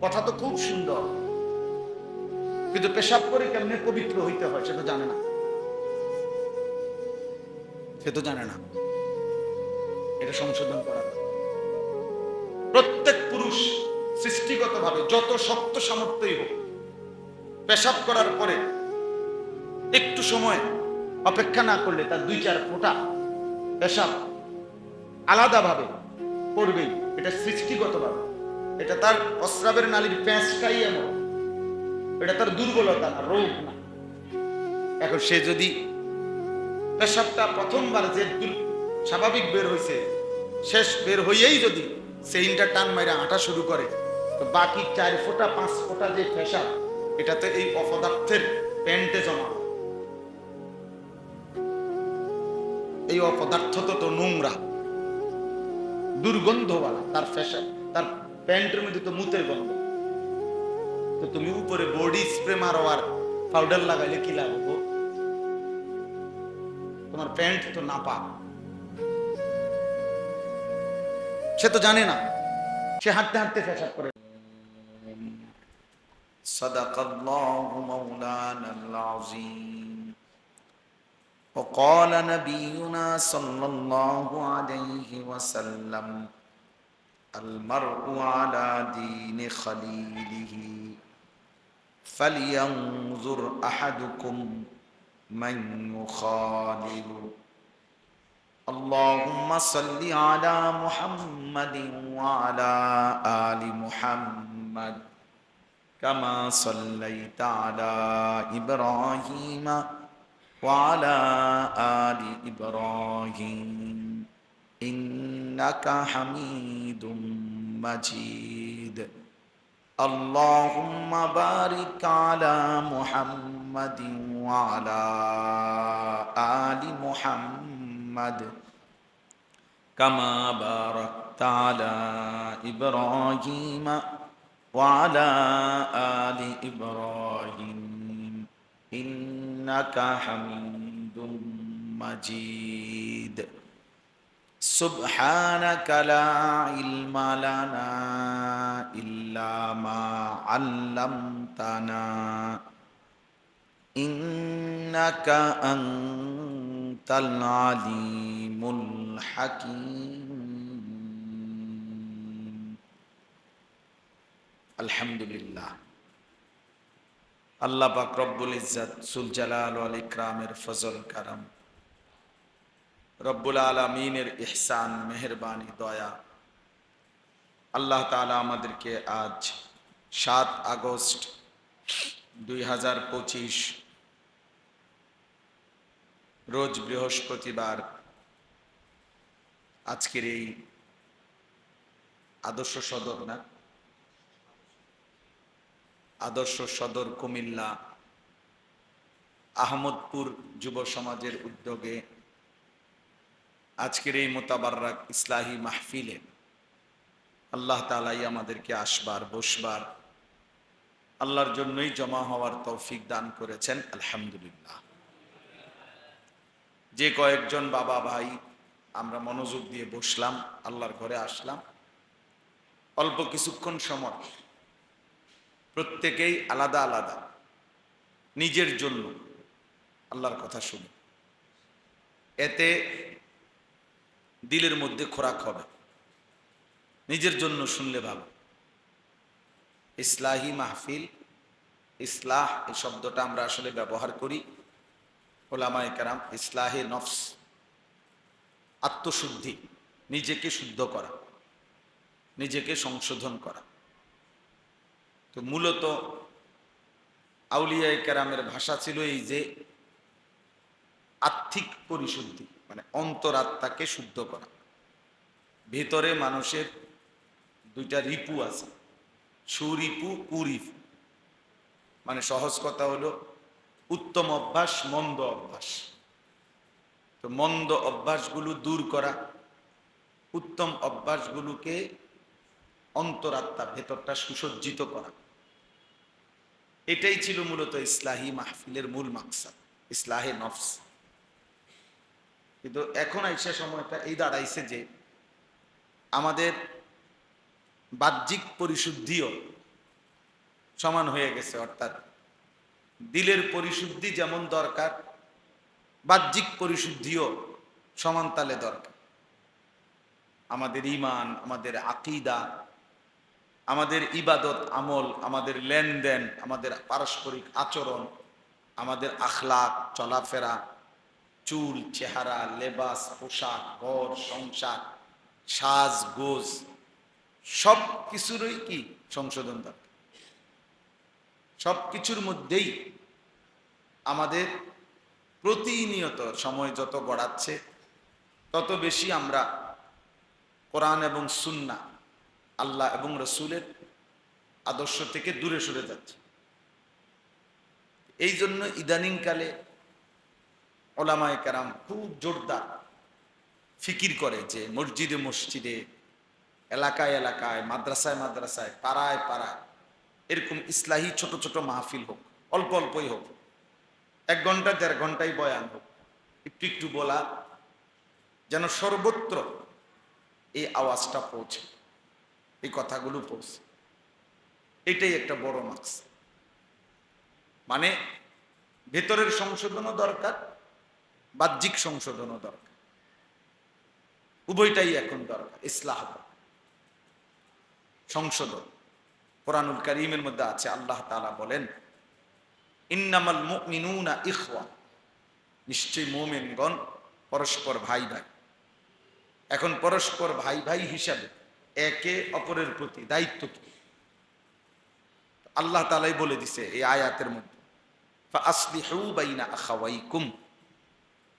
কথা তো খুব সুন্দর, কিন্তু পেশাব করে কেমনে পবিত্র হইতে হয় সে তো জানে না। সে তো জানে না। এটা সংশোধন করা দরকার। প্রত্যেক পুরুষ সৃষ্টিগতভাবে যত শক্ত সামর্থ্যই হোক, পেশাব করার পরে একটু সময় অপেক্ষা না করলে তার 2-4 ফোঁটা পেশাব আলাদাভাবে করবেই। এটা সৃষ্টিগতভাবে, এটা তার প্রস্রাবের নালীর প্যাঁচটাই এমন, এটা তার দুর্বলতা না, রোগ না। এখন সে যদি পেশাবটা প্রথমবার যে স্বাভাবিক বের হয়েছে, শেষ বের হইয়েই যদি সেইনটা টান মাইরা হাঁটা শুরু করে, তো বাকি 4 ফোঁটা 5 ফোঁটা যে পেশাব, এটাতে এই অপদার্থের প্যান্টে জমা। এই অপদার্থ তো নোংরা, দুর্গন্ধওয়ালা, তার পেশাব, তার প্যান্টের মধ্যে তো মুতের গন্ধ। তো তুমি উপরে বডি স্প্রে মারো আর পাউডার লাগাইলে কি লাগবো? তোমার প্যান্ট তো নাপা। সে তো জানে না, সে হাঁটতে হাঁটতে পেশাব করে। সাদাকাল্লাহু মাওলানাল আযীম। وقال نبينا صلى الله عليه وسلم المرء على دين خليله فلينظر أحدكم من يخالل اللهم صل على محمد وعلى آل محمد كما صليت على إبراهيم وعلى آل إبراهيم إنك حميد مجيد اللهم بارك على محمد وعلى آل محمد كما باركت على إبراهيم وعلى آل إبراهيم إنك حميد مجيد سبحانك لا علم لنا إلا ما علمتنا إنك أنت العليم الحكيم الحمد لله আল্লাহ পাক রব্বুল ইজ্জত সুল জালাল ওয়াল ইকরামের ফজল কারাম, রব্বুল আলামিনের ইহসান, মেহেরবানি, দয়া, আল্লাহ তাআলা আমাদেরকে আজ 7 আগস্ট 2025 রোজ বৃহস্পতিবার আজকের এই আদর্শ সদর না আদর্শ সদর কুমিল্লা আহমদপুর যুব সমাজের উদ্যোগে আজকের এই মোতাবাররাক ইসলাহি মাহফিলে আল্লাহ তাআলাই আমাদেরকে আসবার, বসবার, আল্লাহর জন্যই জমা হওয়ার তৌফিক দান করেছেন। আলহামদুলিল্লাহ। যে কয়েকজন বাবা ভাই আমরা মনোযোগ দিয়ে বসলাম, আল্লাহর ঘরে আসলাম, অল্প কিছুক্ষণ সময় প্রত্যেকেই আলাদা আলাদা নিজের জন্য আল্লাহর কথা শুনি। এতে দিলের মধ্যে খোরাক হবে। নিজের জন্য শুনলে ভালো। ইসলাহি মাহফিল, ইসলাহ এই শব্দটা আমরা আসলে ব্যবহার করি ওলামায়ে কেরাম, ইসলাহে নফস, আত্মশুদ্ধি, নিজেকে শুদ্ধ করা, নিজেকে সংশোধন করা। তো মূলত আউলিয়ায়ে কেরামের ভাষা ছিল এই যে আত্মিক পরিশুদ্ধি, মানে অন্তরাত্মাকে শুদ্ধ করা। ভিতরে মানুষের 2টা রিপু আছে, সুরিপু, কুরিপু। মানে সহজ কথা হলো উত্তম অভ্যাস, মন্দ অভ্যাস। তো মন্দ অভ্যাসগুলো দূর করা, উত্তম অভ্যাসগুলোকে অন্তরাত্মা, ভেতরটা সুসজ্জিত করা, এটাই ছিল মূলত ইসলাহি মাহফিলের মূল মাকসাদ, ইসলাহে নফস। কিন্তু এখন আইসা সময়টা এই দাঁড়াইছে যে আমাদের বাহ্যিক পরিশুদ্ধিও সমান হয়ে গেছে। অর্থাৎ দিলের পরিশুদ্ধি যেমন দরকার, বাহ্যিক পরিশুদ্ধিও সমান তালে দরকার। আমাদের ঈমান, আমাদের আকীদা, আমাদের ইবাদত আমল, আমাদের লেনদেন, আমাদের পারস্পরিক আচরণ, আমাদের আখলাক, চলাফেরা, চুল, চেহারা, লেবাস, পোশাক, ঘর সংসার, সাজগোজ, সব কিছুরই কি সংশোধন দরকার। সব কিছুর মধ্যেই আমাদের প্রতিনিয়ত সময় যত গড়াচ্ছে তত বেশি আমরা কোরআন এবং সুন্নাহ, আল্লাহ এবং রসুলের আদর্শ থেকে দূরে সরে যাচ্ছে। এই জন্য ইদানিংকালে ওলামায়ে কেরাম খুব জোরদার ফিকির করে যে মসজিদে মসজিদে, এলাকায় এলাকায়, মাদ্রাসায় মাদ্রাসায়, পাড়ায় পাড়ায় এরকম ইসলাহি ছোট ছোট মাহফিল হোক, অল্প অল্পই হোক, 1 ঘন্টা 1.5 ঘন্টাই বয়ান হোক, একটু একটু বলা, যেন সর্বত্র এই আওয়াজটা পৌঁছে, এই কথাগুলো পৌঁছে। এটাই একটা বড় মাকসাদ। মানে ভেতরের সংশোধনও দরকার, বাহ্যিক সংশোধনও দরকার, উভয়টাই এখন দরকার। ইসলাহ, সংশোধন। কোরআনুল কারীমের মধ্যে আছে, আল্লাহ তাআলা বলেন, ইন্নামাল মুমিনুনা ইখওয়া, নিশ্চয়ই মুমিনগণ পরস্পর ভাই ভাই। এখন পরস্পর ভাই ভাই হিসাবে একে অপরের প্রতি দায়িত্ব কি? আল্লাহ তাআলাই বলে দিছে এই আয়াতের মধ্যে, ফাআসলিহু বাইনা আখাওয়াইকুম,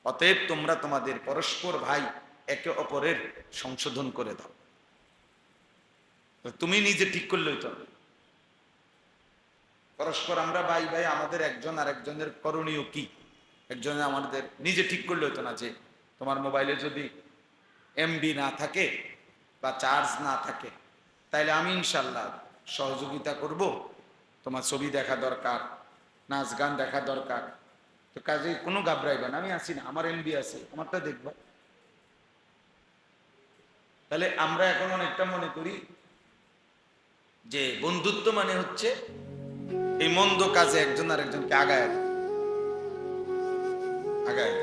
অতএব তোমরা তোমাদের পরস্পর ভাই একে অপরের সংশোধন করে দাও। তুমি নিজে ঠিক করলেই তো পরস্পর আমরা ভাই ভাই, আমাদের একজন আরেকজনের করণীয় কি, একজনে আমাদের নিজে ঠিক করলে হতো না যে তোমার মোবাইলে যদি এমবি না থাকে বা চার্জ না থাকে তাইলে আমি ইনশাল্লাহ সহযোগিতা করব, তোমার ছবি দেখা দরকার, নাচ গান দেখা দরকার, তো কাজে কোনো ঘাবড়াইবে না, আমি আছি না, আমার এমবি আছে, আমারটা দেখবো। তাহলে আমরা এখন অনেকটা মনে করি যে বন্ধুত্ব মানে হচ্ছে এই মন্দ কাজে একজন আরেকজনকে আগায় আগায়,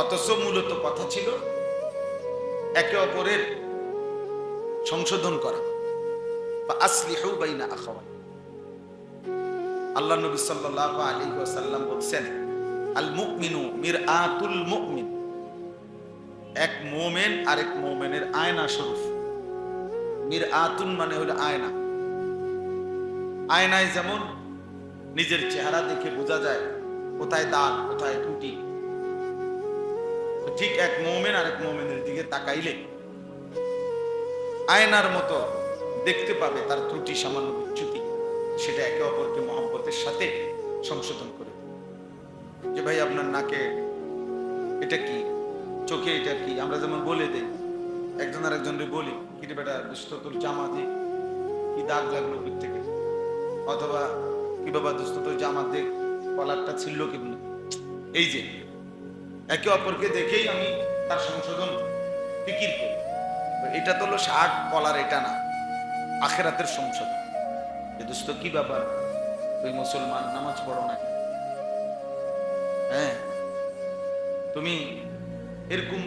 অথচ মূলত কথা ছিল একে অপরের সংশোধন করা। আসলিহু বাইনা আখাওয়াই। আল্লাহ নবী সাল্লাল্লাহু আলাইহি ওয়াসাল্লাম বলেন, আল মুমিনু মিরআতুল মুমিন, এক মুমিন আরেক মুমিনের আয়না স্বরূপ। মিরআতুন মানে হলো আয়না। আয়নায় যেমন নিজের চেহারা দেখে বোঝা যায় কোথায় দাগ, কোথায় ত্রুটি, ঠিক এক মুমিন আরেক মুমিনের দিকে তাকাইলে আয়নার মতো দেখতে পাবে তার ত্রুটি, সামান্য বিচ্যুতি, সেটা একে অপরকে মহব্বতের সাথে সংশোধন করে। যে ভাই আপনার নাকে এটা কি, চোখে এটা কি, আমরা যেমন বলে দেই, একজন আর একজনকে বলি, কিরে বেটা দোস্ত তোর জামা দিয়ে কি দাগ লাগলো দূর থেকে, অথবা কি বাবা দোস্ত তোর জামা দিয়ে কলারটা ছিল কেমন। এই যে একে অপরকে দেখেই আমি তার সংশোধন ফিকির করি। এটা তো হলো শার্ট কলার, এটা না, আখেরাতের সংশোধন। যে দোস্ত কি ব্যাপার, তুই মুসলমান, নামাজ পড়ো না, হ্যাঁ তুমি এরকম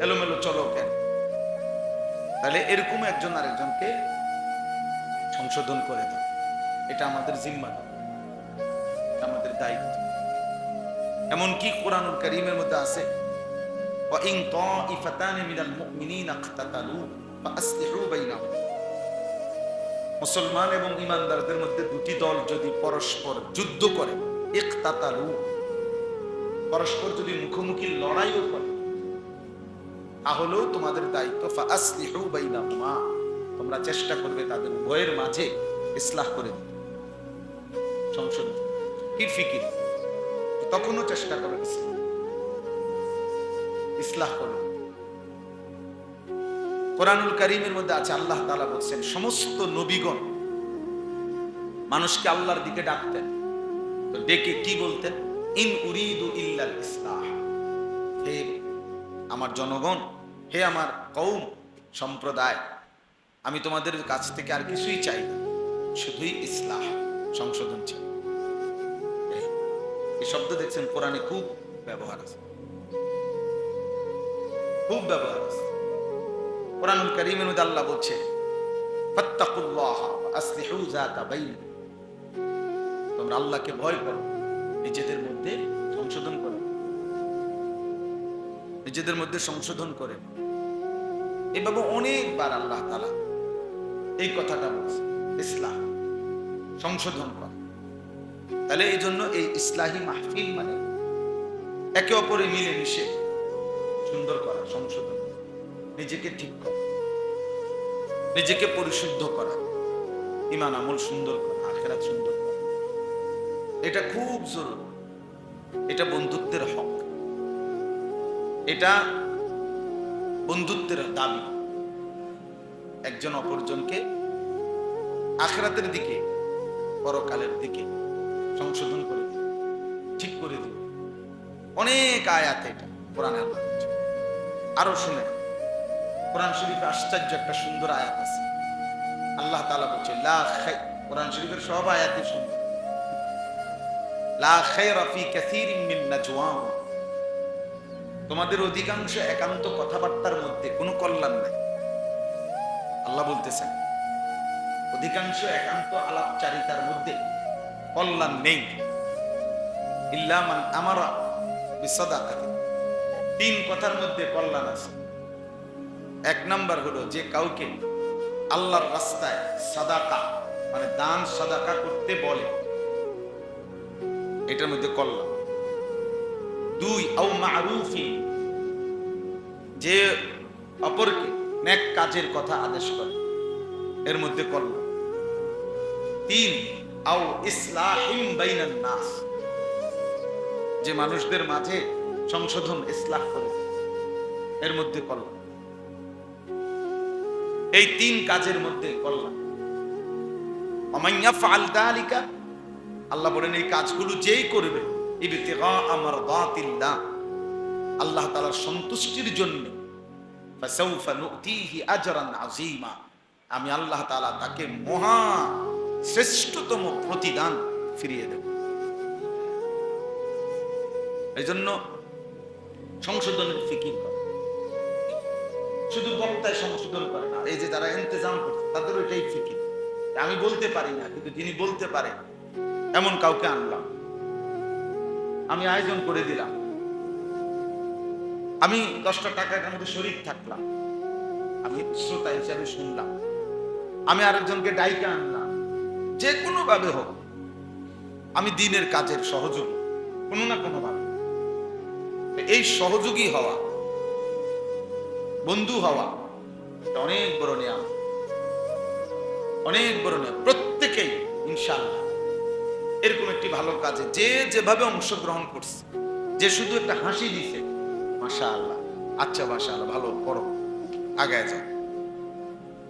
এলোমেলো চলো কেন? তাহলে এরকম একজন আরেকজনকে সংশোধন করে দাও, এটা আমাদের জিম্মাদার, আমাদের দায়িত্ব। এমনকি কোরআনুল কারীমের মধ্যে আছে, ওয়া ইন তাইফাতানি মিনাল মুমিনিনা ইখতাতালু ফাআসলিহু বাইনাহুম, মুসলমান এবং ঈমানদারদের মধ্যে দুটি দল যদি পরস্পর যুদ্ধ করে, ইখতাতালু, পরস্পর যদি মুখোমুখি লড়াইও করে, তাহলেও তোমাদের দায়িত্ব ফাআসলিহু বাইনাহুমা, তোমরা চেষ্টা করবে তাদের উভয়ের মাঝে ইসলাহ করে দিতে, সংশোধন। কি ফিকির, তখনও চেষ্টা করো ইসলাহ করো। কোরআনুল কারীমের মধ্যে আছে, আল্লাহ তাআলা বলছেন সমস্ত নবীগণ মানুষকে আল্লাহর দিকে ডাকতেন, তো ডেকে কি বলতেন, ইন উরিদু ইল্লাল ইসলাহ, হে আমার জনগণ, হে আমার কওম সম্প্রদায়, আমি তোমাদের কাছ থেকে আর কিছুই চাই না, শুধুই ইসলাহ, সংশোধন চাই। এই শব্দ দেখছেন কোরআনে খুব ব্যবহার আছে, খুব ব্যবহার আছে। কোরআনুল কারীমের মধ্যে আল্লাহ বলছে ফাত্তাকুল্লাহ আসলিহু যাতা বাইনিকুম, তোমরা আল্লাহকে ভয় করো, নিজেদের মধ্যে সংশোধন করো, নিজেদের মধ্যে সংশোধন করে। এভাবে অনেকবার আল্লাহ তাআলা এই কথাটা বলছে, ইসলাহ, সংশোধন করা। তাহলে এই জন্য এই ইসলাহি মাহফিল মানে একে অপরে মিলে মিশে সুন্দর করা, সংশোধন, নিজেকে ঠিক করা, নিজেকে পরিশুদ্ধ করা, ঈমান আমল সুন্দর করা, আখিরাত সুন্দর করা। এটা খুব জরুরি। এটা বন্ধুত্বের হক, এটা বন্ধুত্বের দাবি। একজন অপরজনকে আখিরাতের দিকে, পরকালের দিকে সংশোধন করে দিবে, ঠিক করে দিবে। অনেক আয়াত এটা কোরআনে আল্লাহ বলছে। আরো শুনে, কোরআন শরীফে আশ্চর্য একটা সুন্দর আয়াত আছে। আল্লাহ তাআলা বলছে কোরআন শরীফের সব আয়াতই সুন্দর। লা খায়রা ফি কাসীরিন মিন নাজওয়াহুম, তোমাদের অধিকাংশ একান্ত কথাবার্তার মধ্যে কোনো কল্যাণ নাই। আল্লাহ বলতেছেন অধিকাংশ একান্ত আলাপচারিতার মধ্যে কল্যাণ নেই। ইল্লা মান আমারা বিসাদাকাতি, তিন কথার মধ্যে কল্যাণ আছে। এক নাম্বার হলো যে কাউকে আল্লাহর রাস্তায় সাদাকা মানে দান সাদাকা করতে বলে, এটার মধ্যে কল্যাণ। দুই, আও মারুফি, যে অপরকে নেক কাজের কথা আদেশ করে, এর মধ্যে কল্যাণ। তিন, আও ইসলাহিম বাইনান নাস, যে মানুষদের মাঝে সংশোধন ইসলাহ করে, এর মধ্যে কল্যাণ। এই তিন কাজের মধ্যে কল্যাণ। ওমান ইয়াফআল যালিকা, আল্লাহ বলেন এই কাজগুলো যেই করবে ইবতিগা মারদাতিল্লাহ, আল্লাহ তাআলার সন্তুষ্টির জন্য, ফাসাউফা নুতিহি আজরান আযীমা, আমি আল্লাহ তাআলা তাকে মহা শ্রেষ্ঠতম প্রতিদান ফিরিয়ে দেব। এই জন্য সংশোধনের ফিকির করে, শুধু বক্তায় সংশোধন করে না। এই যে যারা ইন্তজাম করছে তাদের ওইটাই ফিকির, আমি বলতে পারি না কিন্তু যিনি বলতে পারে এমন কাউকে আনলাম, আমি আয়োজন করে দিলাম, আমি 10টা টাকার মধ্যে শরীক থাকলাম, আমি শ্রোতা হিসাবে শুনলাম, আমি আরেকজনকে ডাইকে আনলাম, যে কোনো ভাবে হোক আমি দ্বীনের কাজের সহযোগী কোনো না কোনো ভাবে। এই সহযোগী হওয়া, বন্ধু হওয়া অনেক বড় নিয়ামত, অনেক বড় নিয়ামত। প্রত্যেকেই ইনশাআল্লাহ এরকম একটি ভালো কাজে যে যেভাবে অংশগ্রহণ করছে, যে শুধু একটা হাসি দিছে, মাশাআল্লাহ, আচ্ছা মাশাআল্লাহ, ভালো করো, আগায় যাও,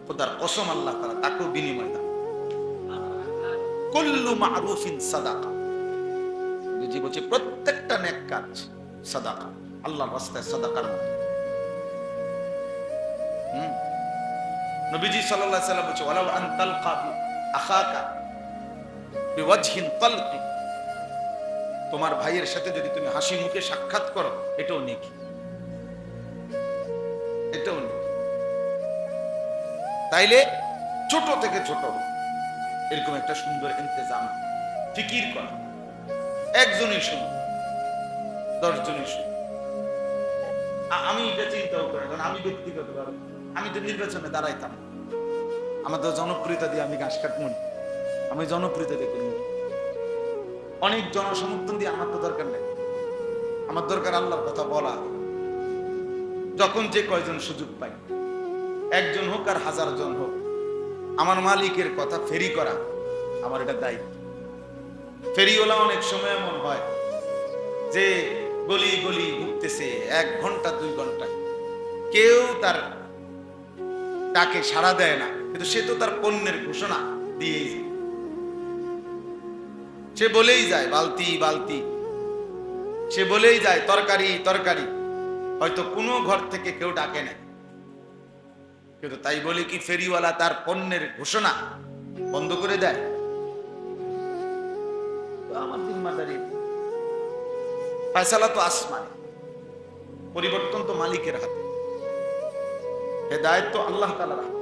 খোদার কসম আল্লাহ তাআলা তাকেও বিনিময় দাও। কুল্লু মারুফিন সাদাকা, যে বলছে প্রত্যেকটা নেক কাজ সাদাকা, আল্লাহর রাস্তায় সাদাকার মতো। নবীজি সাল্লাল্লাহু আলাইহি ওয়াসাল্লাম বলছে ওয়ালাউ আন তালকা আখাকা বিওয়াজহিন তালকি, তোমার ভাইয়ের সাথে যদি তুমি হাসি মুখে সাক্ষাৎ করো, এটাও নেকি, এটাও নেকি। তাইলে ছোট থেকে ছোট এরকম একটা সুন্দর ইন্তজাম ফিকির করা, একজনই শুনো, 10 জনই শুনো। আমি এটা চিন্তাও করি, কারণ আমি ব্যক্তিগতভাবে আমি তো নির্বাচনে দাঁড়াইতাম, আমাদের জনপ্রিয়তা দিয়ে আমি ঘাস কাটবো, আমি জনপ্রিয়তা দিয়ে করি, অনেক জনসমর্থন দিয়ে আমার তো দরকার নেই। আমার দরকার আল্লাহর কথা বলা। যখন যে কয়জন সুযোগ পাই, 1 জন হোক আর 1000 জন হোক, আমার মালিকের কথা ফেরি করা আমার এটা দায়িত্ব। ফেরিওয়ালা অনেক সময় এমন হয় যে গলি গলি ঘুরতেছে 1 ঘন্টা 2 ঘন্টা, কেউ তার তাকে সাড়া দেয় না, কিন্তু সে তো তার পণ্যের ঘোষণা দিয়েই যায়, সে বলেই যায় বালতি বালতি, সে বলেই যায় তরকারি তরকারি। হয়তো কোনো ঘর থেকে কেউ ডাকে না, কিন্তু তাই বলে কি ফেরিওয়ালা তার পণ্যের ঘোষণা বন্ধ করে দেয়? তো আমার জিম্মাদারি, ফয়সালা তো আসমানে, পরিবর্তন তো মালিকের হাতে, হেদায়েত তো আল্লাহ তাআলার হাতে,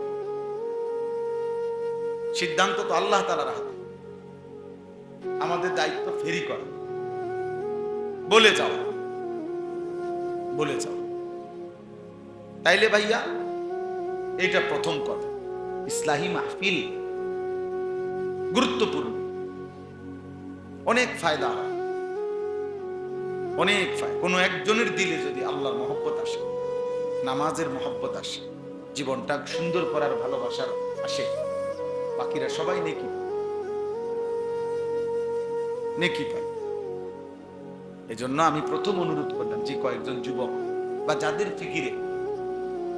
সিদ্ধান্ত তো আল্লাহ তাআলার হাতে। আমাদের দায়িত্ব ফেরি করা, বলে যাও, বলে যাও। তাইলে ভাইয়া এটা প্রথম কথা। ইসলাহি মাহফিল গুরুত্বপূর্ণ, অনেক ফায়দা হয়, অনেক ফায়দা। কোনো একজনের দিলে যদি আল্লাহর মহব্বত আসে, নামাজের মহব্বত আসে, জীবনটা সুন্দর করার ভালোবাসার আসে, বাকিরা সবাই নেকি নেকি পায়। এজন্য আমি প্রথম অনুরোধ করলাম যে কয়েকজন যুবক বা যাদের ফিকিরে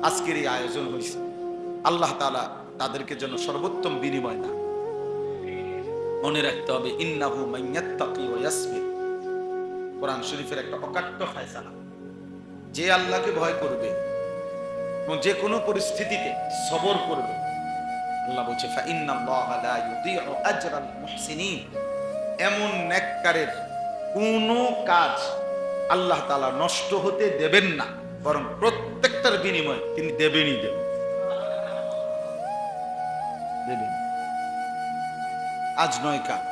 আজকের এই আয়োজন হয়েছে, আল্লাহ তাআলা তাদেরকে যেন সর্বোত্তম বিনিময় না। মনে রাখতে হবে ইন্নাহু মাইয়াত্তাকি ওয়া ইয়াসবির, কোরআন শরীফের একটা অকাট্য ফয়সালা। যে আল্লাহকে ভয় করবে এবং যে কোনো পরিস্থিতিতে সবর করবে, আল্লাহ বলছে ফাইন্নাল্লাহা লা ইউযিউ আজরাল মুহসিনিন, এমন নেককারের কোনো কাজ আল্লাহ তাআলা নষ্ট হতে দেবেন না, বরং প্রত্যেকটার বিনিময় তিনি দেবেনই দেবেন। আজ নয় কাল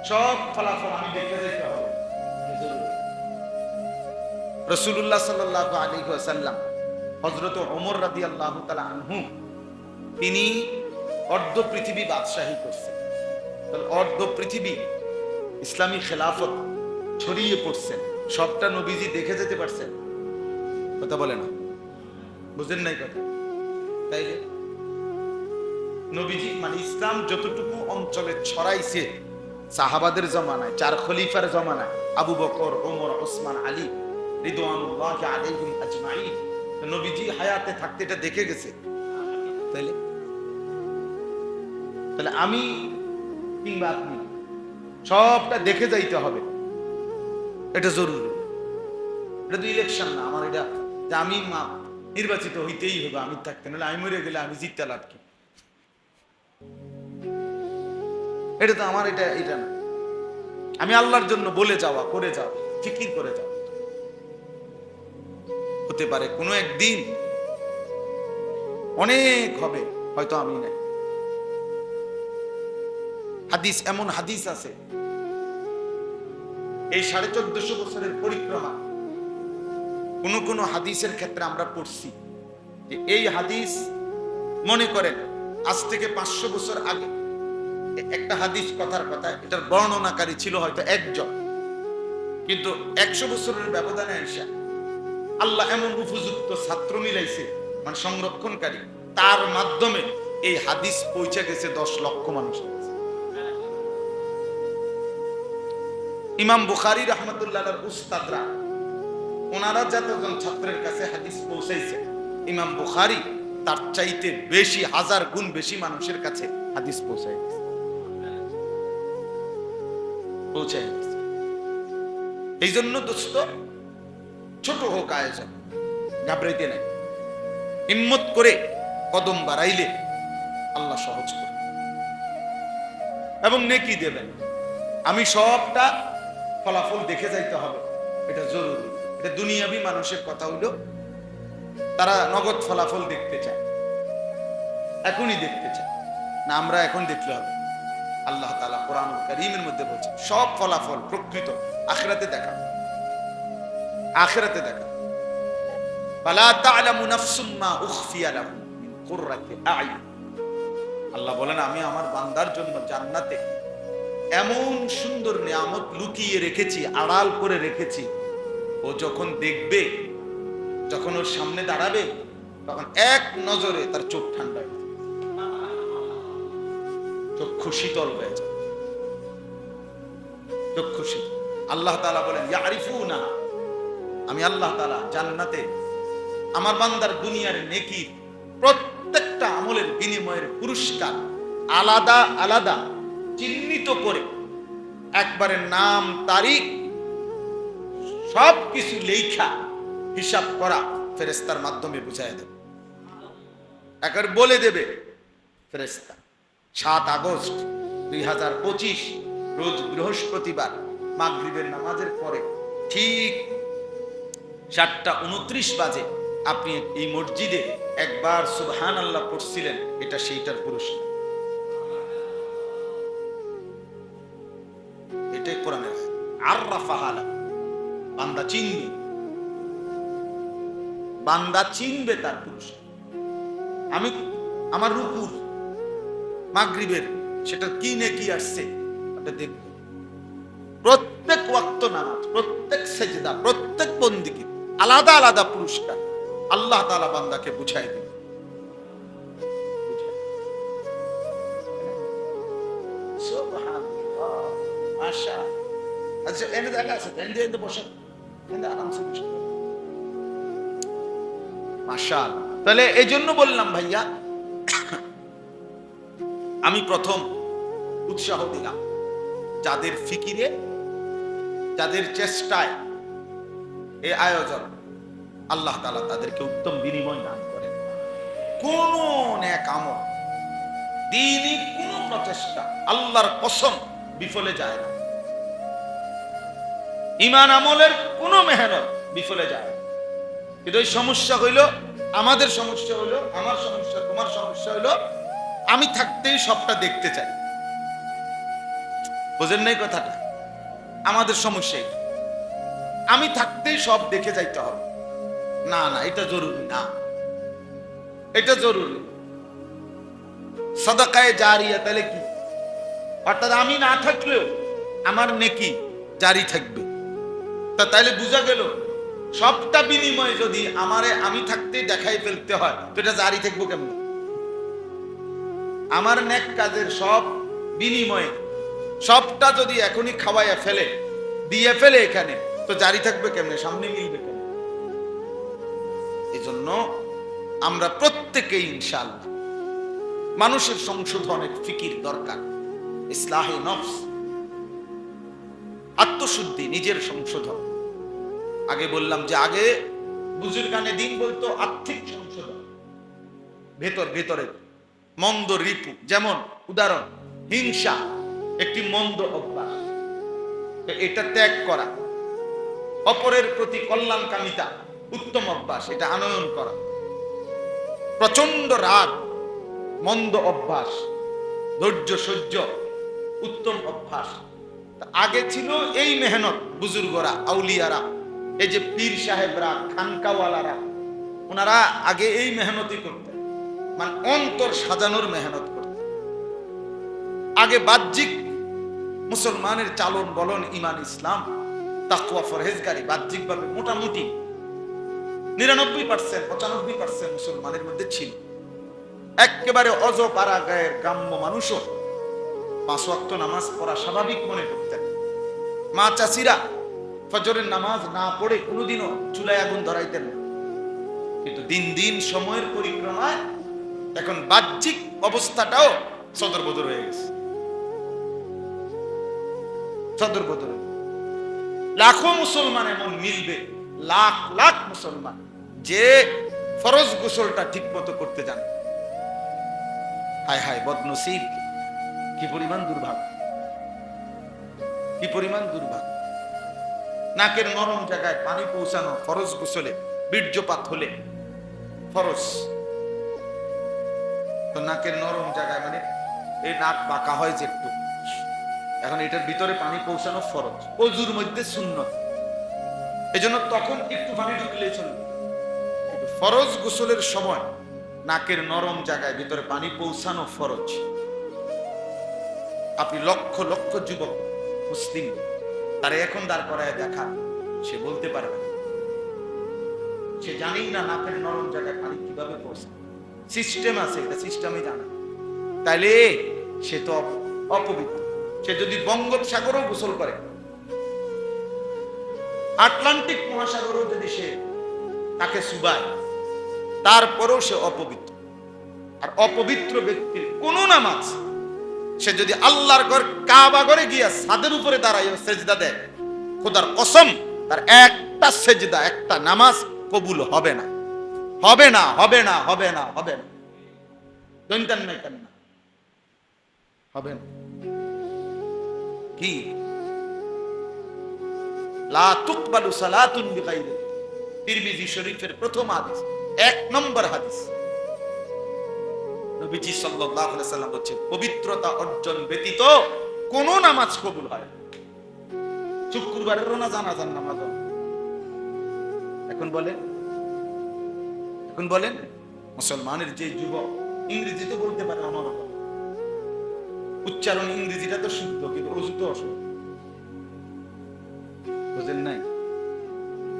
সব ফলাফল আমি দেখে যেতে হবে। রাসূলুল্লাহ সাল্লাল্লাহু আলাইহি ওয়াসাল্লাম, হযরত ওমর রাদিয়াল্লাহু তাআলা আনহু, তিনি অর্ধ পৃথিবী বাদশাহী করছেন। অর্ধ পৃথিবী ইসলামী খেলাফত ছড়িয়ে পড়ছেন, সবটা নবীজি দেখে যেতে পারছেন। কথা বলে না, বুঝেন নাই কথা? তাইলে নবীজি মানে ইসলাম যতটুকু অঞ্চলে ছড়াইছে সাহাবাদের জমানায়, 4 খলিফার জমানায়, আবু বকর, ওমর, ওসমান, আলী রিদওয়ানুল্লাহি আলাইহিম আজমাইন, নবীজি হায়াতে থাকতে এটা দেখে গেছে। তাইলে তাহলে আমি কিংবা আপনি সবটা দেখে যাইতে হবে, এটা জরুরি। এটা তো ইলেকশন না আমার, এটা যে আমি নির্বাচিত হইতেই হবে, আমি থাকতে, নাহলে আমি মরে গেলে আমি জিততে লাভ কি? এটা তো আমার, এটা না। আমি আল্লাহর জন্য বলে যাওয়া, করে যাওয়া, ফিকির করে যাওয়া। হতে পারে কোনো একদিন অনেক হবে, হয়তো আমি নাই। হাদিস, এমন হাদিস আছে, এই 1450 বছরের পরিক্রমা কোন হাদিসের ক্ষেত্রে আমরা পড়ছি যে এই হাদিস, মনে করেন আজ থেকে 500 বছর আগে একটা হাদিস, কথার কথা, এটার বর্ণনাকারী ছিল হয়তো একজন, কিন্তু 100 বছরের ব্যবধানে এসে আল্লাহ এমন উপযুক্ত ছাত্র মিলাইছে, মানে সংরক্ষণকারী, তার মাধ্যমে এই হাদিস পৌঁছে গেছে 10 লক্ষ মানুষের কাছে। ইমাম বুখারী রাহমাতুল্লাহর উস্তাদরা, ওনারা যতজন ছাত্রের কাছে হাদিস পৌঁছাইছে, ইমাম বুখারী তার চাইতে বেশি, 1000 গুণ বেশি মানুষের কাছে হাদিস পৌঁছায় গেছে। এই জন্য দোস্ত, ছোট হোক আয়োজন, ঘাবড়াইতে নাই, হিম্মত করে কদম বাড়াইলে আল্লাহ সহজ করে এবং নেকি দেবেন। আমি সবটা ফলাফল দেখে যাইতে হবে, এটা জরুরি। এটা দুনিয়াবি মানুষের কথা হইলো, তারা নগদ ফলাফল দেখতে চায়, এখনই দেখতে চায় না। আমরা এখন দেখলে হবে। আল্লাহ তাআলা কোরআনুল কারীমের মধ্যে বলছে সব ফলাফল প্রকৃত আখিরাতে দেখা, আখিরাতে দেখা। ফালা তা'লামু নাফসুম মা উখফিয়া লাহুম মিন কুররাতি আ'য়ুন। আল্লাহ বলেন, আমি আমার বান্দার জন্য জান্নাতে এমন সুন্দর নিয়ামত লুকিয়ে রেখেছি, আড়াল করে রেখেছি। ও যখন দেখবে, যখন ওর সামনে দাঁড়াবে, তখন এক নজরে তার চোখ ঠান্ডা হয়ে যাবে, চক্ষু শীতল হয়ে যাবে, চক্ষু শীতল। আল্লাহ তাআলা বলেন ইয়ারিফুনা, আমি আল্লাহ তাআলা জান্নাতে আমার বান্দার দুনিয়ার নেকি প্রত্যেকটা আমলের বিনিময়ের পুরস্কার আলাদা আলাদা চিহ্নিত করে, একবারে নাম, তারিখ সবকিছু লেখা, হিসাব করা ফেরেশতার মাধ্যমে বুঝায় দেব। একবার বলে দেবে ফেরেশতা। 7 আগস্ট 2025 রোজ বৃহস্পতিবার মাগরিবের নামাজের পরে ঠিক 7:29 বাজে আপনি এই মসজিদে একবার সুবহানাল্লাহ পড়ছিলেন, এটা সেইটার পুরস্কার। এটাই কোরআনের আররাফাহালা। বান্দা চিনবে, বান্দা চিনবে তার পুরস্কার। আমি আমার রুকুর মাগরিবের সেটা কি নেকি আসছে এটা দেখব। প্রত্যেক ওয়াক্ত নামাজ, প্রত্যেক সেজদা, প্রত্যেক বন্দিকে আলাদা আলাদা পুরস্কার আল্লাহ তাআলা বান্দাকে বুঝাই দিবে। সুবহানাল্লাহ, মাশাআল্লাহ। আচ্ছা, এনে জায়গা আছে, এনে বসেন, এনে আরামসে বসেন। মাশাআল্লাহ। তাহলে এই জন্য বললাম ভাইয়া, আমি প্রথম উৎসাহ দিলাম যাদের ফিকিরে, যাদের চেষ্টায় এই আয়োজন, আল্লাহ তাআলা তাদেরকে উত্তম বিনিময় দান করেন। কোন নেক আমল, দ্বীনি কোন প্রচেষ্টা আল্লাহর কসম বিফলে যায় না। ঈমান আমলের কোন মেহনত বিফলে যায় না। কিন্তু এই সমস্যা হইল, আমাদের সমস্যা হইল, আমার সমস্যা, তোমার সমস্যা হইল, আমি থাকতেই সবটা দেখতে চাই। বুঝেন নাই কথাটা? আমাদের সমস্যা আমি থাকতেই সব দেখে যাইতে হবে। না না, এটা জরুরি না, এটা জরুরি। সাদাকায়ে জারিয়া তাহলে কি? অর্থাৎ আমি না থাকলেও আমার নেকি জারি থাকবে। তা তাইলে বুঝা গেল সবটা বিনিময় যদি আমারে আমি থাকতেই দেখাই ফেলতে হয়, তো এটা জারি থাকবো কেমন? আমার নেক কাজের সব বিনিময়ে সবটা যদি এখনই খাওয়াইয়া ফেলে, দিয়ে ফেলে এখানে, তো জারি থাকবে কেমনে? সামনে মিলবে কেমনে? এই জন্য আমরা প্রত্যেকেই ইনশাআল্লাহ মানুষের সংশোধনের ফিকির দরকার। ইসলাহে নফস, আত্মশুদ্ধি, নিজের সংশোধন। আগে বললাম যে আগে বুজুর্গানে দিন বলতো আর্থিক সংশোধন, ভেতরে মন্দ রিপু, যেমন উদাহরণ হিংসা একটি মন্দ অভ্যাস, এটা ত্যাগ করা। অপরের প্রতি কল্যাণকামিতা উত্তম অভ্যাস, এটা আনয়ন করা। প্রচন্ড রাগ মন্দ অভ্যাস, ধৈর্য সহ্য উত্তম অভ্যাস। আগে ছিল এই মেহনত, বুজুর্গরা, আউলিয়ারা, এই যে পীর সাহেবরা, খানকাওয়ালারা, ওনারা আগে এই মেহনতই করতেন, মানে অন্তর সাজানোর মেহনত করতেন। আগে বাহ্যিক মুসলমানের চালন বলন, ইমান, ইসলাম, তাকওয়া, পরহেজগারি বাহ্যিকভাবে মোটামুটি 99% 95% মুসলমানের মধ্যে ছিল। একেবারে অজপাড়া গায়ের গ্রাম্য মানুষও 5 ওয়াক্ত নামাজ পড়া স্বাভাবিক মনে করতেন। মা চাচিরা ফজরের নামাজ না পড়ে কোনোদিনও চুলায় আগুন ধরাইতেন না। কিন্তু দিন দিন সময়ের পরিক্রমায় এখন বাহ্যিক অবস্থাটাও সদরবদর হয়ে গেছে। সদরবদর লাখো মুসলমান এমন মিলবে, লাখ লাখ মুসলমান যে ফরজ গোসলটা ঠিক মতো করতে জানে। হায় হায় বদনসিব, কি পরিমাণ দুর্ভাগ্য, কি পরিমাণ দুর্ভাগ্য। নাকের নরম জায়গায় পানি পৌঁছানো ফরজ গোসলে, বীর্যপাত হলে ফরজ, তো নাকের নরম জায়গায় মানে এই নাক বাঁকা হয় যে একটু, এখন এটার ভিতরে পানি পৌঁছানো ফরজ, ওযুর মধ্যে সুন্নত। এজন্য তখন একটু পানি ঢুকলেই চলবে। ফরজ গোসলের সময় নাকের নরম জায়গায় ভিতরে পানি পৌঁছানো ফরজ। আপনি লক্ষ লক্ষ যুবক মুসলিম তারা এখন দাঁড় করায় দেখা, সে বলতে পারবে না, সে জানেই না নাকের নরম জায়গায় পানি কিভাবে পৌঁছায়। সিস্টেম আছে, এটা সিস্টেমে জানা, তাইলে সে তো অপবিত্র। সে যদি বঙ্গোপসাগরও গোসল করে, আটলান্টিক মহাসাগরও যদি সে তাকে সুবায়, তারপরেও সে অপবিত্র। আর অপবিত্র ব্যক্তির কোন নামাজ, সে যদি আল্লাহর ঘর কাবা ঘরে গিয়া ছাদের উপরে দাঁড়ায় সেজদা দেয়, খোদার কসম তার একটা সেজদা, একটা নামাজ কবুল হবে না, হবে না, হবে না, হবে না, হবে না। দৈন্তান নাই কেন না হবেন কি লা তুকবালু সালাতুন বিগাইরি তিরমিজি শরীফের প্রথম হাদিস 1 নম্বর হাদিস নবীজি সাল্লাল্লাহু আলাইহি সাল্লাম বলেছেন পবিত্রতা অর্জন ব্যতীত কোন নামাজ কবুল হয় না। শুক্রবারেরও না জানাজার নামাজ এখন বলেন মুসলমানের যে যুবক ইংরেজিতে বলতে পারে আমার উচ্চারণ ইংরেজিটা তো শুদ্ধ কিন্তু ওযু তো অশুদ্ধ বুঝেন নাই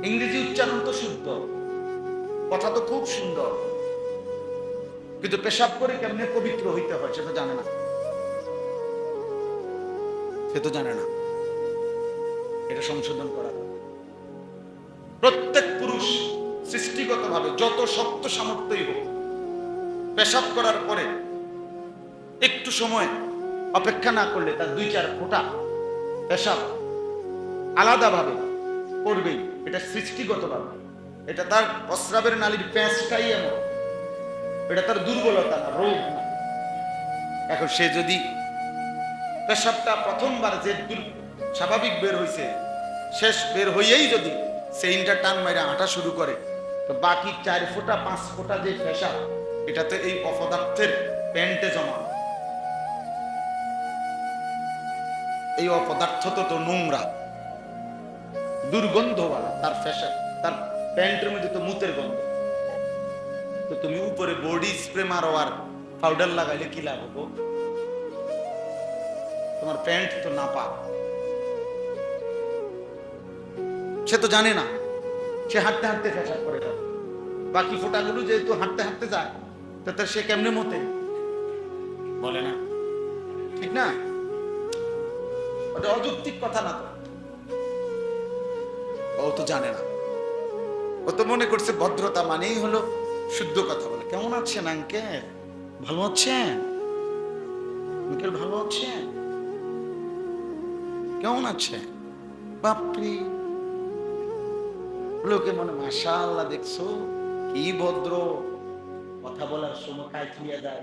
ইংরেজি উচ্চারণ তো শুদ্ধ কথা তো খুব সুন্দর কিন্তু পেশাব করে কেমনে পবিত্র হইতে হয় সেটা জানে না সে তো জানে না এটা সংশোধন করা প্রত্যেক পুরুষ সৃষ্টিগতভাবে যত শক্ত সামর্থ্যই হোক পেশাব করার পরে একটু সময় অপেক্ষা না করলে তার 2-4 ফোঁটা পেশাব আলাদাভাবে পড়বেই এটা সৃষ্টিগতভাবে এটা তার প্রস্রাবের নালীর প্যাঁচটাই এমন এটা তার দুর্বলতা না রোগ না এখন সে যদি পেশাবটা প্রথমবার যে স্বাভাবিক বের হইছে শেষ বের হইয়েই যদি সেইনটা টান মাইরা হাঁটা শুরু করে তো বাকি 4 ফোঁটা 5 ফোঁটা যে পেশাব এটা তো এই অপদার্থের প্যান্টে জমা এই অপদার্থ তো নোংরা দুর্গন্ধওয়ালা তার পেশাব তার প্যান্টের মধ্যে তো মুতের গন্ধ তো তুমি উপরে বডি স্প্রে মারো আর পাউডার লাগাইলে কি লাভ হবো তোমার প্যান্ট তো না পা সে তো জানে না সে হাঁটতে হাঁটতে পেশাব করে যাবে বাকি ফোঁটাগুলো যেহেতু হাঁটতে হাঁটতে যায় তাতে সে কেমনে মতে বলে না ঠিক না ওটা অযৌক্তিক কথা না তো ও তো জানে না ও তো মনে করছে ভদ্রতা মানেই হলো শুদ্ধ কথা বলে কেমন আছেন আঙ্কেল ভালো আছেন আঙ্কেল ভালো আছেন কেমন আছেন বাপরে লোকে মনে মাশাআল্লাহ দেখছো কি ভদ্র কথা বলার সময় কাজ নিয়ে যায়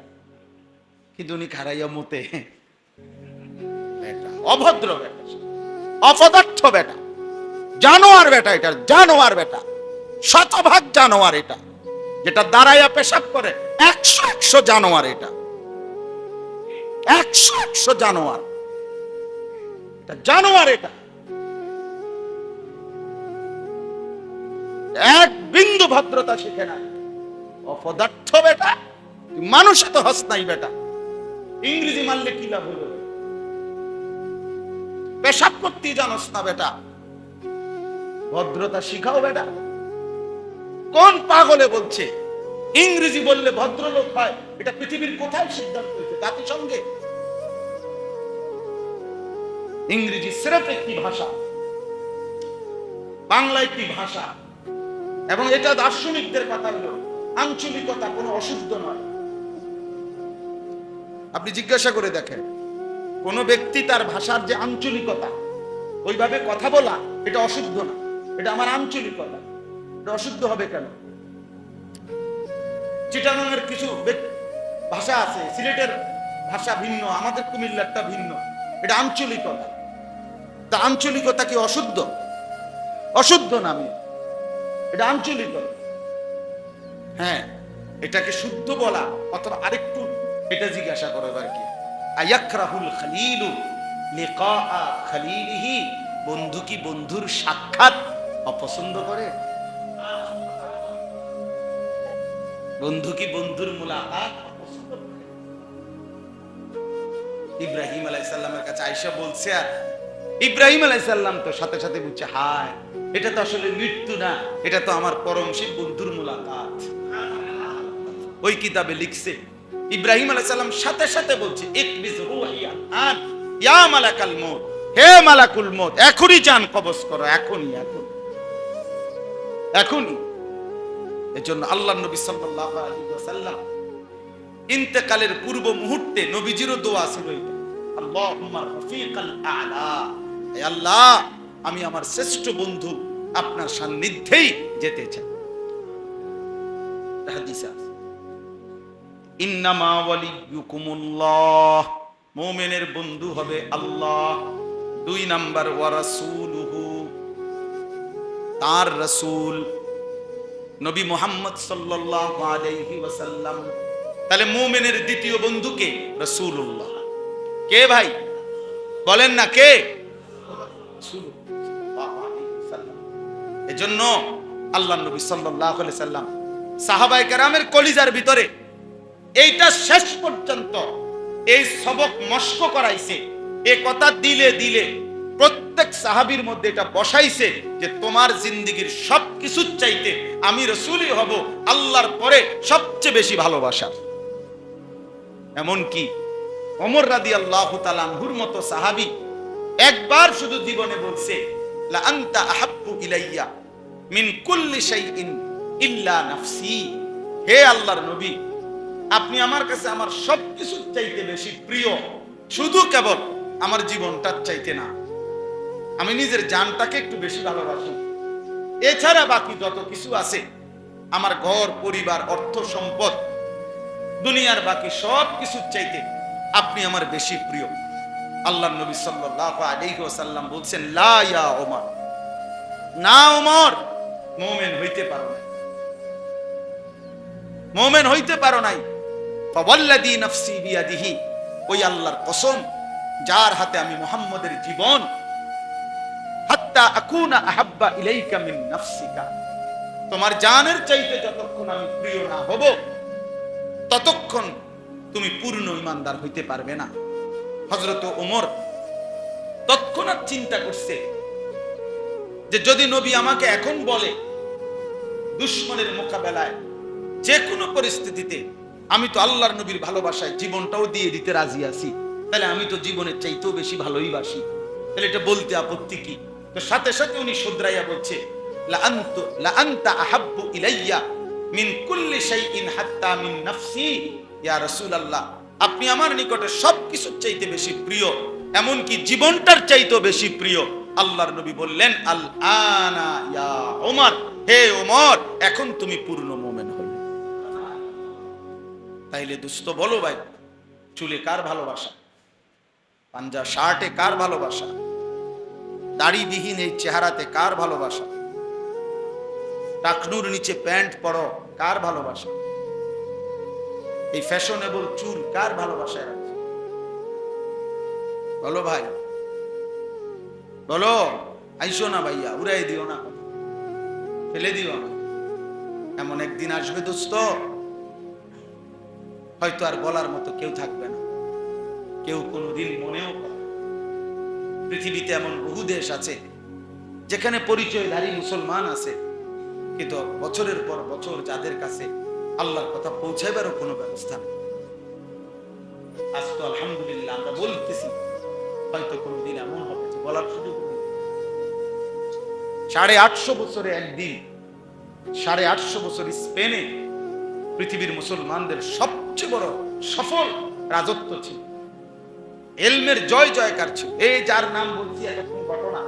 কিন্তু উনি খারাইয়া মতে অভদ্র বেটা অপদার্থ বেটা জানোয়ার বেটা এটা জানোয়ার বেটা শতভাগ জানোয়ার এটা যেটা দাঁড়াইয়া পেশাব করে 100 জানোয়ার এটা 100 জানোয়ার এটা জানোয়ার এটা এক বিন্দু ভদ্রতা শিখে না অপদার্থ বেটা মানুষ তো হস নাই বেটা ইংরেজি মারলে কি লাভ হলো পেশাব করতে জানোস না বেটা ভদ্রতা শিখাও বেটা কোন পাগলে বলছে ইংরেজি বললে ভদ্রলোক হয় এটা পৃথিবীর কোথায় সিদ্ধান্ত হয়েছে জাতিসংঘে ইংরেজি সির্ফ একটি ভাষা বাংলা একটি ভাষা এবং এটা দার্শনিকদের কথা হলো আঞ্চলিকতা কোনো অশুদ্ধ নয় আপনি জিজ্ঞাসা করে দেখেন কোন ব্যক্তি তার ভাষার যে আঞ্চলিকতা ওইভাবে কথা বলা এটা অশুদ্ধ না এটা আমার আঞ্চলিকতা এটা অশুদ্ধ হবে কেন চিটাগাংয়ের কিছু ভাষা আছে সিলেটের ভাষা ভিন্ন আমাদের কুমিল্লারটা ভিন্ন এটা আঞ্চলিকতা তা আঞ্চলিকতা কি অশুদ্ধ অশুদ্ধ না আমি এটা আঞ্চলিকতা হ্যাঁ এটাকে শুদ্ধ বলা অথবা আরেকটু এটা জিজ্ঞাসা করো আর কি আয়াকরাহুল খলিলু লিকা খলিলিহি বন্ধু কি বন্ধুর সাক্ষাৎ অপছন্দ করে বন্ধু কি বন্ধুর মুলাকাত অপছন্দ করে ইব্রাহিম আলাইহিস সালামের কাছে আয়েশা বলছে আর ইব্রাহিম আলাইহিস সালাম তো সাথে সাথে বলছে হায় এটা তো আসলে মৃত্যু না এটা তো আমার পরম সেই বন্ধুর মুলাকাত ওই কিতাবে লিখছে ইব্রাহিম আলাইহিস সালাম সাথে সাথে বলছে ইকবিজ রূহিয়া আন ইয়া মালাকাল মউত হে মালাকুল মউত এখনই জান কবজ করো এখনই এখনই এজন্য আল্লাহর নবী সাল্লাল্লাহু আলাইহি ওয়াসাল্লাম ইন্তেকালের পূর্ব মুহূর্তে নবীজিরও দোয়া ছিল এটা আল্লাহুম্মা রাফিকাল আ'লা হে আল্লাহ আমি আমার শ্রেষ্ঠ বন্ধু আপনার সান্নিধ্যেই যেতে চাই হাদিস আছে ইন্নামা ওয়ালিয়ুকুমুল্লাহ, মুমিনের বন্ধু হবে আল্লাহ। 2 নাম্বার ওয়া রাসূলুহু, তার রাসূল নবী মুহাম্মদ সাল্লাল্লাহু আলাইহি ওয়াসাল্লাম। তাহলে মুমিনের দ্বিতীয় বন্ধু কে? রাসূলুল্লাহ। কে ভাই বলেন না কে? এজন্য আল্লাহ নবী সাল্লাল্লাহু আলাইহি সাল্লাম সাহাবায়ে কেরামের কলিজার ভিতরে এইটা শেষ পর্যন্ত এই সবক মস্ক করাইছে। এই কথা দিলে দিলে প্রত্যেক সাহাবীর মধ্যে এটা বসাইছে যে তোমার জিন্দেগীর সবকিছুর চাইতে আমি রাসূলই হব আল্লাহর পরে সবচেয়ে বেশি ভালোবাসার। এমন কি ওমর রাদিয়াল্লাহু তাআলা আনহুর মতো সাহাবী একবার শুধু জীবনে বলছে, লা আনতা আহাব্বু ইলাইয়া মিন কুল্লি শাইইন ইল্লা নাফসি। হে আল্লাহর নবী, আপনি আমার কাছে আমার সবকিছুর চাইতে বেশি প্রিয়, শুধু কেবল আমার জীবনটার চাইতে না। আমি নিজের জানটাকে একটু বেশি ভালোবাসি, এছাড়া বাকি যত কিছু আছে আমার ঘর পরিবার অর্থ সম্পদ দুনিয়ার বাকি সব কিছুর চাইতে আপনি আমার বেশি প্রিয়। আল্লাহর নবী সাল্লাল্লাহু আলাইহি ওয়াসাল্লাম বলছেন, লা ইয়া ওমর, না ওমর, মুমিন হইতে পারো না, মুমিন হইতে পারো নাই। ফাওয়াল্লাযী নাফসি বিয়াদিহি, ওই আল্লাহর কসম যার হাতে আমি মুহাম্মদের জীবন, হাত্তা আকুনা আহাব্বা ইলাইকা মিন নাফসিকা, তোমার জানের চাইতে যতক্ষণ আমি প্রিয় না হব ততক্ষণ তুমি পূর্ণ ঈমানদার হইতে পারবে না। হযরত ওমর তৎক্ষণাৎ চিন্তা করছে যে যদি নবী আমাকে এখন বলে দুশমনের মোকাবেলায় যে কোনো পরিস্থিতিতে আমি তো আল্লাহর নবীর ভালোবাসায় জীবনটাও দিয়ে দিতে রাজি আছি, তাহলে আমি তো জীবনের চাইতেও বেশি ভালোই বাসি, তাহলে এটা বলতে আপত্তি কি? তো সাথে সাথে উনি শুধরাইয়া বলছে, লা আনতা আহাব্বু ইলাইয়া মিন কুল্লি শাইইন হাত্তা মিন নাফসি। ইয়া রাসূলুল্লাহ, আপনি আমার নিকটে সবকিছুর চাইতে বেশি প্রিয়, এমনকি জীবনটার চাইতেও বেশি প্রিয়। আল্লাহর নবী বললেন, আল আনা ইয়া ওমর, হে ওমর, এখন তুমি পূর্ণ মুমিন হলে। তাইলে দোস্ত বলো ভাই, চুলে কার ভালোবাসা? পাঞ্জা শার্টে কার ভালোবাসা? দাড়িবিহীন এই চেহারাতে কার ভালোবাসা? টাকনুর নিচে প্যান্ট পরো কার ভালোবাসা? এই ফ্যাশনেবল চুল কার ভালোবাসায় আছে? বলো ভাই, বলো। আইসো না ভাইয়া, উড়াই দিও না, ফেলে দিও না। এমন একদিন আসবে দোস্ত, হয়তো আর বলার মতো কেউ থাকবে না, কেউ কোনোদিন মনেও করে। পৃথিবীতে এমন বহু দেশ আছে যেখানে পরিচয়ধারী মুসলমান আছে, কিন্তু বছরের পর বছর যাদের কাছে আল্লাহর কথা পৌঁছাইবারও কোনো ব্যবস্থা নেই। আজ তো আলহামদুলিল্লাহ আমরা বলতেছি, হয়তো কোনোদিন এমন হবে যে বলার সুযোগ নেই। 850 বছরে একদিন, 850 বছর স্পেনে পৃথিবীর মুসলমানদের সবচেয়ে বড় সফল রাজত্ব ছিল, ইলমের জয় জয়কার ছিল। এই যার নাম বলছি এরকম ঘটনা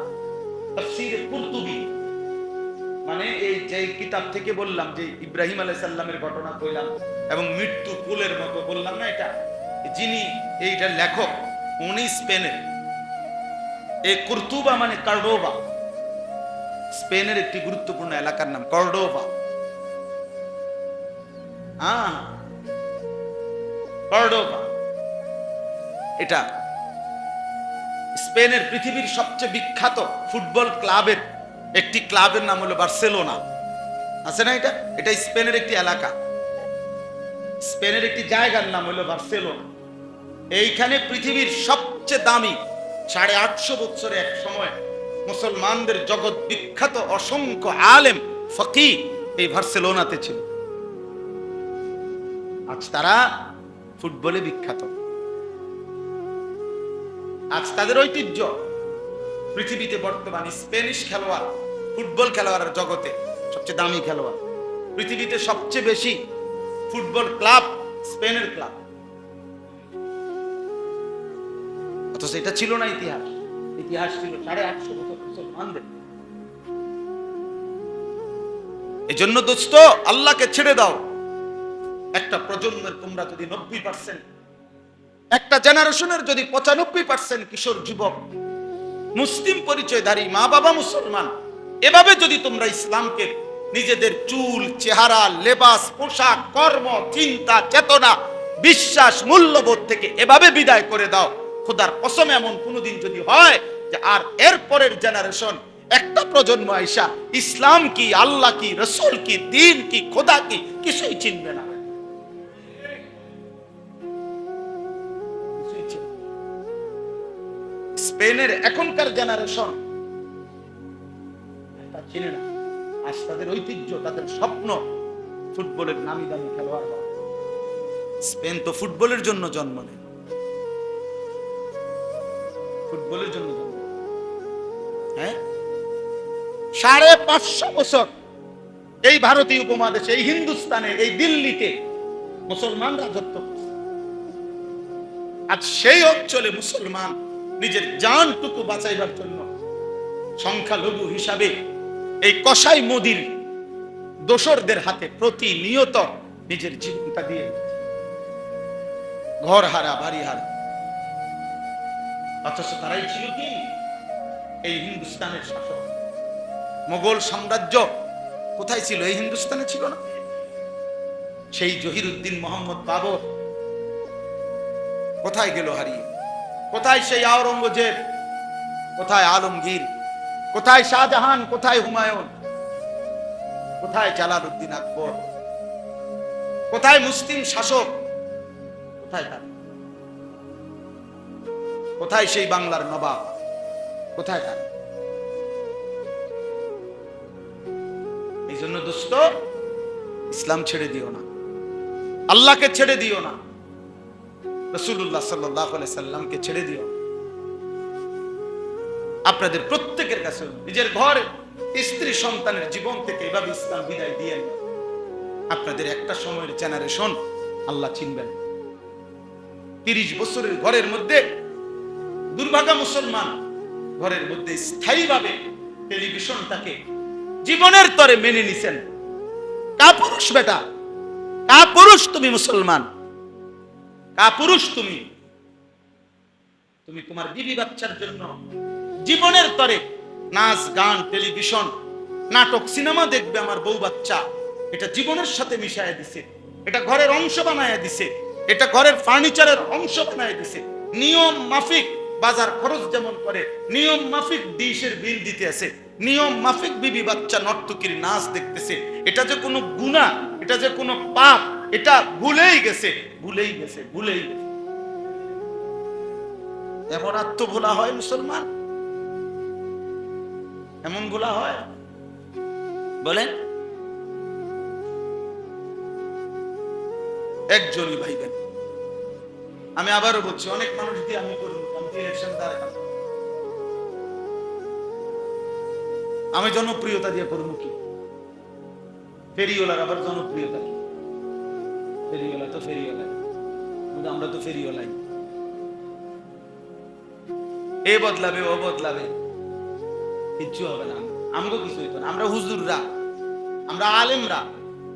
তাফসীরে কুরতুবী, মানে এই যে কিতাব থেকে বললাম যে ইব্রাহিম আলাইহিস সালামের ঘটনা কইলাম এবং মৃত্যু কুলের মতো বললাম না, এটা যিনি এইটার লেখক উনি স্পেনের। এই কুরতুবা মানে কর্ডোবা, স্পেনের একটি গুরুত্বপূর্ণ এলাকার নাম কর্ডোবা। কর্ডোবা এটা স্পেনের পৃথিবীর সবচেয়ে বিখ্যাত ফুটবল ক্লাবের একটি ক্লাবের নাম হলো বার্সেলোনা, আছে না? এটা স্পেনের একটি এলাকা, স্পেনের একটি জায়গার নাম হলো বার্সেলোনা। এইখানে পৃথিবীর সবচেয়ে দামি 850 বছরে এক সময় মুসলমানদের জগৎ বিখ্যাত অসংখ্য আলেম ফকিহ এই বার্সেলোনাতে ছিল। আজ তারা ফুটবলে বিখ্যাত, আজ তাদের ঐতিহ্য। পৃথিবীতে বর্তমানে স্পেনিশ খেলোয়াড়, ফুটবল খেলোয়াড়ের জগতে সবচেয়ে দামি খেলোয়াড়। পৃথিবীতে সবচেয়ে বেশি ফুটবল ক্লাব স্পেনের ক্লাব, অথচ এটা ছিল না ইতিহাস। ইতিহাস ছিল 850 বছর মুসলমানদের। এজন্য দোস্ত আল্লাহকে ছেড়ে দাও, একটা প্রজন্মের তোমরা যদি 90%, একটা জেনারেশনের যদি 95% কিশোর যুবক মুসলিম পরিচয়ধারী, মা বাবা মুসলমান, এভাবে যদি তোমরা ইসলামকে নিজেদের চুল, চেহারা, লেবাস, পোশাক, কর্ম, চিন্তা, চেতনা, বিশ্বাস, মূল্যবোধ থেকে এভাবে বিদায় করে দাও, খোদার কসম এমন কোনোদিন যদি হয় যে আর এর পরের জেনারেশন, একটা প্রজন্ম আইসা ইসলাম কি, আল্লাহ কি, রসুল কি, দিন কি, খোদা কি কিছুই চিনবে না। স্পেনের এখনকার জেনারেশন চিনে না। আজ তাদের ঐতিহ্য, তাদের স্বপ্ন ফুটবলের নামি দামি খেলোয়াড় হওয়া। স্পেন তো ফুটবলের জন্য জন্ম নেয়, ফুটবলের জন্য জন্ম। হ্যাঁ, 550 বছর এই ভারতীয় উপমহাদেশে, এই হিন্দুস্তানে, এই দিল্লিতে মুসলমান রাজত্ব করছে। আজ সেই অঞ্চলে মুসলমান নিজের জানটুকু বাঁচাইবার জন্য সংখ্যালঘু হিসাবে এই কসাই মোদির দোসরদের হাতে প্রতিনিয়ত নিজের জীবনটা দিয়ে ঘর হারা, বাড়ি হারা। অথচ তারাই ছিল কি এই হিন্দুস্তানের শাসক। মোগল সাম্রাজ্য কোথায় ছিল? এই হিন্দুস্তানে ছিল না? সেই জহিরুদ্দিন মোহাম্মদ বাবর কোথায় গেল হারিয়ে? কোথায় সেই আওরঙ্গজেব? কোথায় আলমগীর? কোথায় শাহজাহান? কোথায় হুমায়ুন? কোথায় জালালউদ্দিন আকবর? কোথায় মুসলিম শাসক? কোথায় তার? কোথায় সেই বাংলার নবাব? কোথায় তার? এই জন্য দোস্ত, ইসলাম ছেড়ে দিও না, আল্লাহকে ছেড়ে দিও না, রাসূলুল্লাহ সাল্লাল্লাহু আলাইহি সাল্লামকে ছেড়ে দিও। আপনাদের প্রত্যেকের কাছে নিজের ঘর, স্ত্রী, সন্তানের জীবন থেকে এভাবে ইসলাম বিদায় দিয়ে আপনাদের একটা সময়ের জেনারেশন আল্লাহ চিনবেন। 30 বছরের ঘরের মধ্যে দুর্ভাগা মুসলমান ঘরের মধ্যে স্থায়ীভাবে টেলিভিশনটাকে জীবনের তরে মেনে নিছেন। কাপুরুষ বেটা, কাপুরুষ তুমি মুসলমান, কাপুরুষ তুমি। তুমি তোমার বিবি বাচ্চার জন্য জীবনের তরে নাচ, গান, টেলিভিশন, নাটক, সিনেমা দেখবে আমার বউ বাচ্চা, এটা জীবনের সাথে মিশায় দিছে, এটা ঘরের অংশ বানায় দিছে, এটা ঘরের ফার্নিচারের অংশ বানায় দিছে। নিয়ম মাফিক বাজার খরচ যেমন করে, নিয়ম মাফিক ডিশের বিল দিতে আছে, নিয়ম মাফিক বিবি বাচ্চা নর্তকীর নাচ দেখতেছে। এটা যে কোনো গুনাহ, এটা যে কোনো পাপ, এটা ভুলেই গেছে, ভুলেই গেছে, ভুলেই গেছে। এমন আত্মভোলা হয় মুসলমান? এমন ভোলা হয়? বলেন একজনই ভাইবেন। আমি আবারও বলছি, অনেক মানুষ দিয়ে আমি করব, আমি ইলেকশন দাঁড়াই, আমি জনপ্রিয়তা দিয়ে করবো কি? ফেরিওয়ালার আবার জনপ্রিয়তা কি? ফেরিওয়ালা তো ফেরিওয়ালা, আমরা তো ফেরিওয়ালাই। এ বদলাবে, ও বদলাবে, কিচ্ছু হবে না, আমগো কিছু হইতো না। আমরা হুজুররা, আমরা আলেমরা,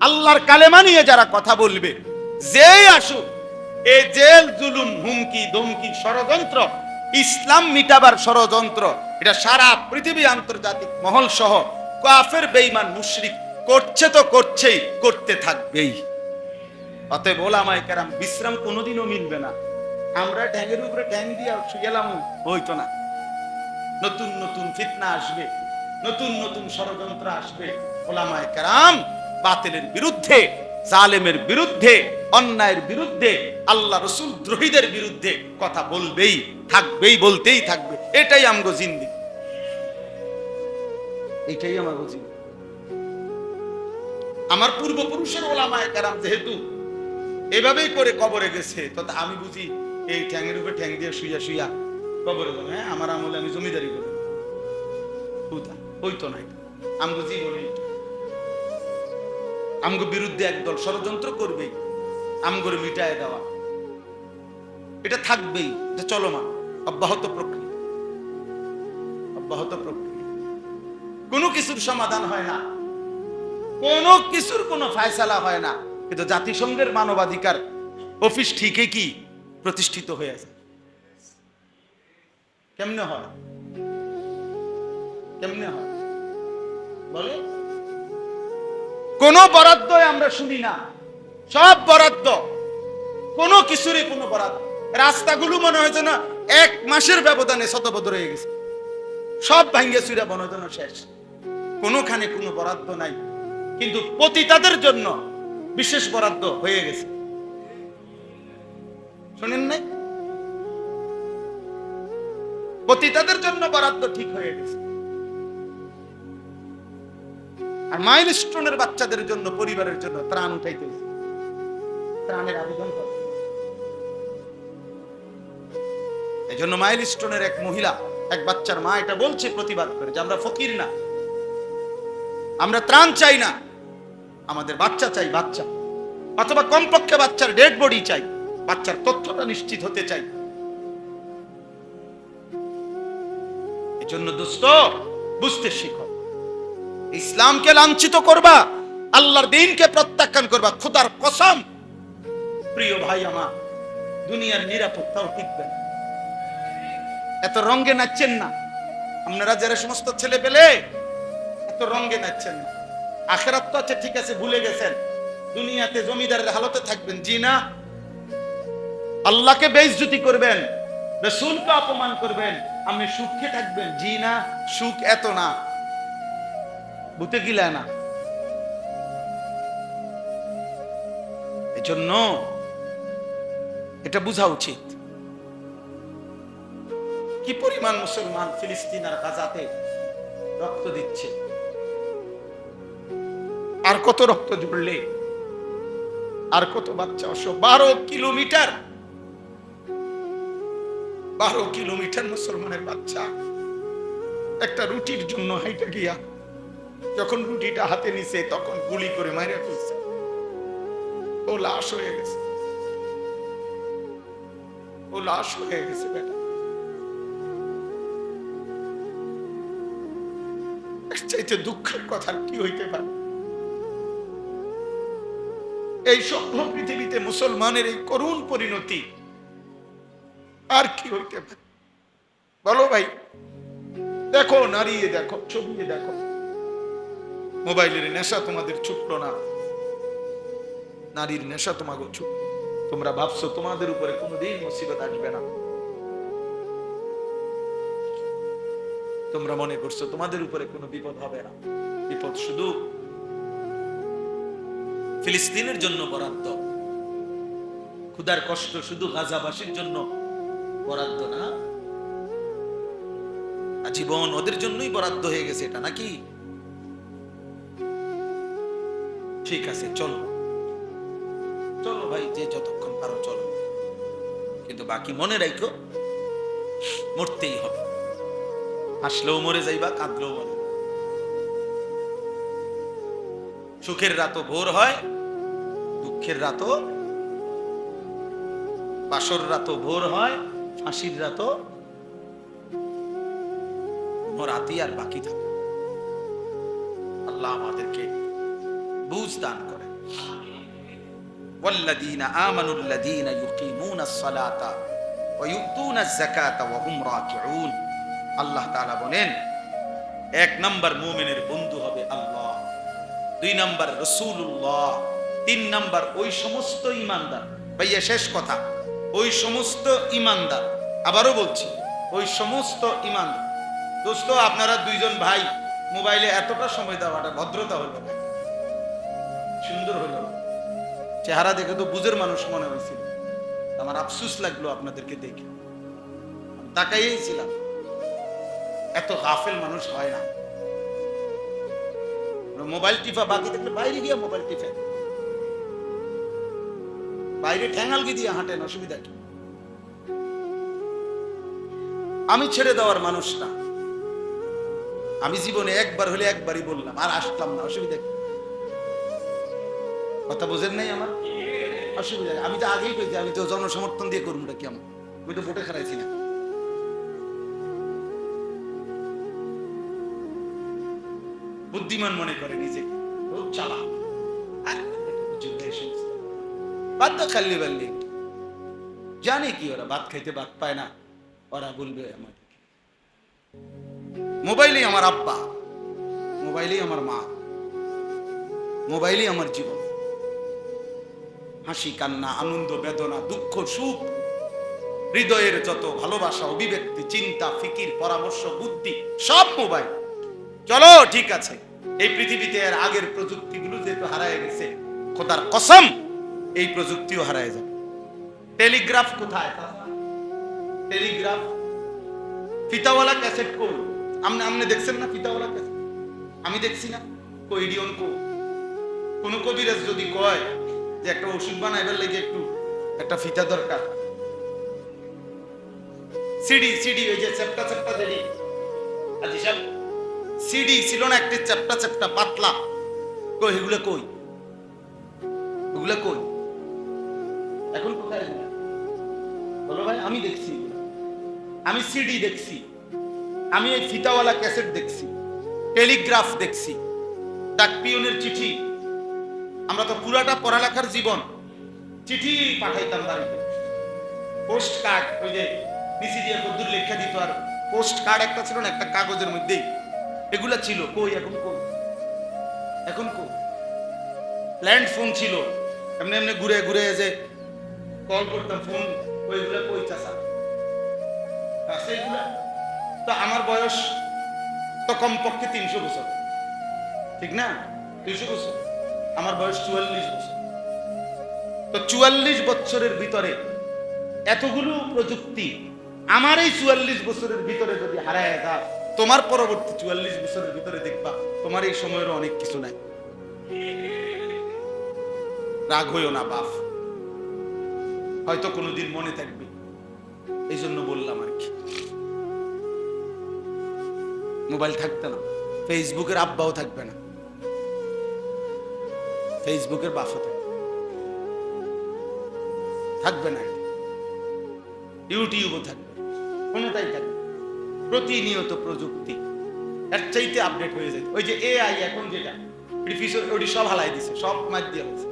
আল্লাহর কালেমা নিয়ে যারা কথা বলবে, যেই আসুক, এই জেল, জুলুম, হুমকি, ধমকি, ষড়যন্ত্র, ইসলাম মিটাবার ষড়যন্ত্র, এটা সারা পৃথিবী, আন্তর্জাতিক মহল সহ কাফের, বেঈমান, মুশরিক করছে তো করছেই, করতে থাকবেই। অতএব ওলামায়ে কেরাম বিশ্রাম কোনোদিনও মিলবে না। আমরা ঠ্যাঙের উপরে ঠ্যাং দিয়ে গেলাম, হইতো না। নতুন নতুন ফিতনা আসবে, নতুন নতুন ষড়যন্ত্র আসবে। ওলামায়ে কেরাম বাতিলের বিরুদ্ধে, জালেমের বিরুদ্ধে, অন্যায়ের বিরুদ্ধে, আল্লাহ রসুল দ্রোহীদের বিরুদ্ধে কথা বলবেই থাকবেই, বলতেই থাকবে। এটাই আমগো জিন্দেগি, এটাই আমগো জিন্দেগি। আমার পূর্বপুরুষের ওলামায়ে কেরাম যেহেতু এভাবেই করে কবরে গেছে, তো আমি বুঝি এই ঠ্যাঙের উপরে ঠ্যাং দিয়ে শুইয়া শুইয়া কবরে যাবে। হ্যাঁ, আমার আমলে আমি জমিদারি করি, হইতো না। আমগো জীবনে আমগো বিরুদ্ধে একদল ষড়যন্ত্র করবে, আমগরে মিটায় দেওয়া, এটা থাকবেই, এটা চলমান, অব্যাহত প্রক্রিয়া, অব্যাহত প্রক্রিয়া। কোনো কিছুর সমাধান হয় না, কোনো কিছুর কোনো ফায়সালা হয় না, কিন্তু জাতিসংঘের মানবাধিকার অফিস ঠিকই কি প্রতিষ্ঠিত হয়ে আছে। কেমনে হয়? কেমনে হয় বলে? কোন বরাদ্দ আমরা শুনি না, সব বরাদ্দ, কোনো কিছুরই কোনো বরাদ্দ। রাস্তাগুলো মনে হয় যেন 1 মাসের ব্যবধানে শতবদ্ধ হয়ে গেছে, সব ভাঙ্গে চুরা বনজন শেষ, কোনোখানে কোনো বরাদ্দ নাই। কিন্তু পতিতাদের জন্য বিশেষ বরাদ্দ হয়ে গেছে, শুনেন নাই? পতিতাদের জন্য বরাদ্দ ঠিক হয়ে গেছে। আর মাইলস্টোনের বাচ্চাদের জন্য, পরিবারের জন্য ত্রাণ উঠাইতেছে, ত্রাণের আবেদন করে। এই জন্য মাইলস্টোনের এক মহিলা, এক বাচ্চার মা এটা বলছে প্রতিবাদ করে যে আমরা ফকির না, আমরা ত্রাণ চাই না, আমাদের বাচ্চা চাই, বাচ্চা, অথবা কমপক্ষে বাচ্চার ডেড বডি চাই, বাচ্চার তথ্যটা নিশ্চিত হতে চাই। এই জন্য দোস্ত বুঝতে শিখো, ইসলামকে লাঞ্ছিত করবা, আল্লাহর দ্বীনকে প্রত্যাখ্যান করবা, খোদার কসম প্রিয় ভাই আমার, দুনিয়ার নিরাপত্তাও টিকবে না। এত রঙে নাচছেন না আপনারা, যারা সমস্ত ছেলে পেলে এত রঙে নাচছেন না। আখিরাত তো আছে, ঠিক আছে, ভুলে গেছেন। দুনিয়াতে জমিদারের হালতে থাকবেন, জি না? আল্লাহকে বেইজ্জতি করবেন, রাসূলকে অপমান করবেন, আপনি সুখে থাকবেন, জি না? সুখ এত না, বুঝতে গিলা না। এজন্য এটা বোঝা উচিত কি পরিমাণ মুসলমান ফিলিস্তিন আর গাজাতে রক্ত দিচ্ছে, আর কত রক্ত ঝরলে, আর কত বাচ্চা অসহ। 12 কিলোমিটার মুসলমানের বাচ্চা একটা রুটির জন্য হাইটা গিয়া যখন রুটিটা হাতে নিছে তখন গুলি করে মাইরা ফেলছে, ও লাশ হয়ে গেছে, ও লাশ হয়ে গেছে। বেটা, চাইতে দুঃখের কথা কি হইতে পারে? এই সভ্য পৃথিবীতে মুসলমানের এই করুণ পরিণতি আর কি হইতে পারে বলো ভাই? দেখো, নাড়িয়ে দেখো, ছবিয়ে দেখো, মোবাইলের নেশা তোমাদের ছুটলো না, নারীর নেশা তোমাকে ছুট। তোমরা ভাবছো তোমাদের উপরে কোনোদিন মুসিবত আসবে না, তোমরা মনে করছো তোমাদের উপরে কোনো বিপদ হবে না। বিপদ শুধু ফিলিস্তিনের জন্য বরাদ্দ, ক্ষুধার কষ্ট শুধু গাজাবাসীর জন্য বরাদ্দ না, আজীবন ওদের জন্যই বরাদ্দ হয়ে গেছে এটা নাকি? ঠিক আছে, চলো চলো ভাই, যে যতক্ষণ পারো চলো, কিন্তু বাকি মনে রাখো মরতেই হবে। হাসলেও মরে যাইবা, কাঁদলেও মরে। সুখের রাতও ভোর হয়, দুঃখের রাতও, বাসর রাতও ভোর হয়, ফাঁসির রাতও রাতি আর বাকি থাকে। আল্লাহ আমাদেরকে বুঝ দান করে। ওয়াল্লাযীনা আমানুল্লাযীনা ইউকিমুনাস সালাতা ওয়া ইউতুনাজ যাকাতা ওয়া হুম রাকিউন। আল্লাহ তাআলা বলেন, 1 নাম্বার মুমিনের বন্ধু হবে আল্লাহ, 2 নাম্বার রাসূলুল্লাহ, 3 নাম্বার ওই সমস্ত ঈমানদার। ভাইয়া শেষ কথা, ওই সমস্ত ঈমানদার, আবারও বলছি ওই সমস্ত ঈমানদার। দোস্ত, আপনারা 2 জন ভাই মোবাইলে এতটা সময় দেওয়াটা ভদ্রতা হলো না, সুন্দর হলো না। চেহারা দেখে তো বুঝের মানুষ মনে হয়েছিল, আমার আফসোস লাগলো আপনাদেরকে দেখে, তাকাইয়েই ছিলাম। এত গাফেল মানুষ হয় না। মোবাইল টিপা বাকি দেখলে বাইরে গিয়া মোবাইল টিপে, বাইরে ঠ্যাঙ্গালগি দিয়ে হাঁটেন, অসুবিধা কি? আমি ছেড়ে দেওয়ার মানুষ না, আমি জীবনে একবার হলে একবারই বললাম, আর আসলাম না, অসুবিধা কি? কথা বোঝেন নাই আমার? অসুবিধা, আমি তো আগেই কইছি আমি তো জনসমর্থন দিয়ে করুন কি, আমি তো ভোটে খারাইছি না। বুদ্ধিমান মনে করে নিজেকে, খুব চালাক, বাদ দাও খাল্লি বাল্লি, জানে কি ওরা ভাত খাইতে ভাত পায় না, ওরা বলবে আমাকে মোবাইলেই আমার আব্বা, মোবাইলেই আমার মা, মোবাইলেই আমার জীবন। হাসি কান্না, আনন্দ বেদনা, দুঃখ সুখ, হৃদয়ের যত ভালোবাসা, অভিব্যক্তি, চিন্তা, ফিকির, পরামর্শ, বুদ্ধি সব মোবাইল। চলো ঠিক আছে, এই পৃথিবীতে এর আগের প্রযুক্তিগুলো যেহেতু হারায় গেছে, খোদার কসম এই প্রযুক্তিও হারায় যাবে। টেলিগ্রাফ কোথায়? টেলিগ্রাফ, ফিতাওয়ালা ক্যাসেট কই? আপনি দেখছেন না ফিতাওয়ালা ক্যাসেট? আমি দেখছি না। কইডিয়ন কো? কোন কবিরাজ যদি কয় যে একটা ওষুধ বানাইবার লাগে একটু একটা ফিতা দরকার, সিডি সিডি ওই যে চ্যাপটা চ্যাপটা দেরি আজি সব সিডি ছিল না, একটা চ্যাপটা চ্যাপটা পাতলা, কই এগুলা কই? ওগুলা কই? এখন কোথায় বলো ভাই? আমি দেখছি, আমি সিডি দেখছি, আমি এই ফিতাওয়ালা ক্যাসেট দেখছি, টেলিগ্রাফ দেখছি, ডাক পিয়নের চিঠি। আমরা তো পুরাটা পড়ালেখার জীবন চিঠি পাঠাইতাম বাড়িতে, পোস্ট কার্ড, ওই যে নিচে দিয়ে কদ্দুর লেখা দিত, আর পোস্ট কার্ড একটা ছিল না, একটা কাগজের মধ্যেই এগুলা ছিল। কই এখন? কই এখন? কই? ল্যান্ড ফোন ছিল, এমনি এমনি ঘুরে ঘুরে যে কল করতাম, ফোন ওইগুলা কই চাষা আছে এগুলা? তো আমার বয়স তো কমপক্ষে 300 বছর, ঠিক না? 300 বছর, আমার বয়স 44 বছর। তো 44 বছরের ভিতরে এতগুলো প্রযুক্তি আমার এই 44 বছরের ভিতরে যদি হারায় যায়, তোমার পরবর্তী 44 বছরের ভিতরে দেখবা তোমার এই সময়েরও অনেক কিছু নাই। রাগ হইও না বাপ, হয়তো কোনোদিন মনে থাকবে, এই জন্য বললাম আর কি। মোবাইল থাকতে না, ফেসবুকের আব্বাও থাকবে না, ফেসবুকের বাপও থাকবে না, ইউটিউবও থাকবে, কোনোটাই থাকবে। প্রতিনিয়ত প্রযুক্তি এর চাইতে আপডেট হয়ে যায়। ওই যে এআই এখন যেটা ওটি সব হালাই দিছে, সব মার দিয়ে হয়েছে।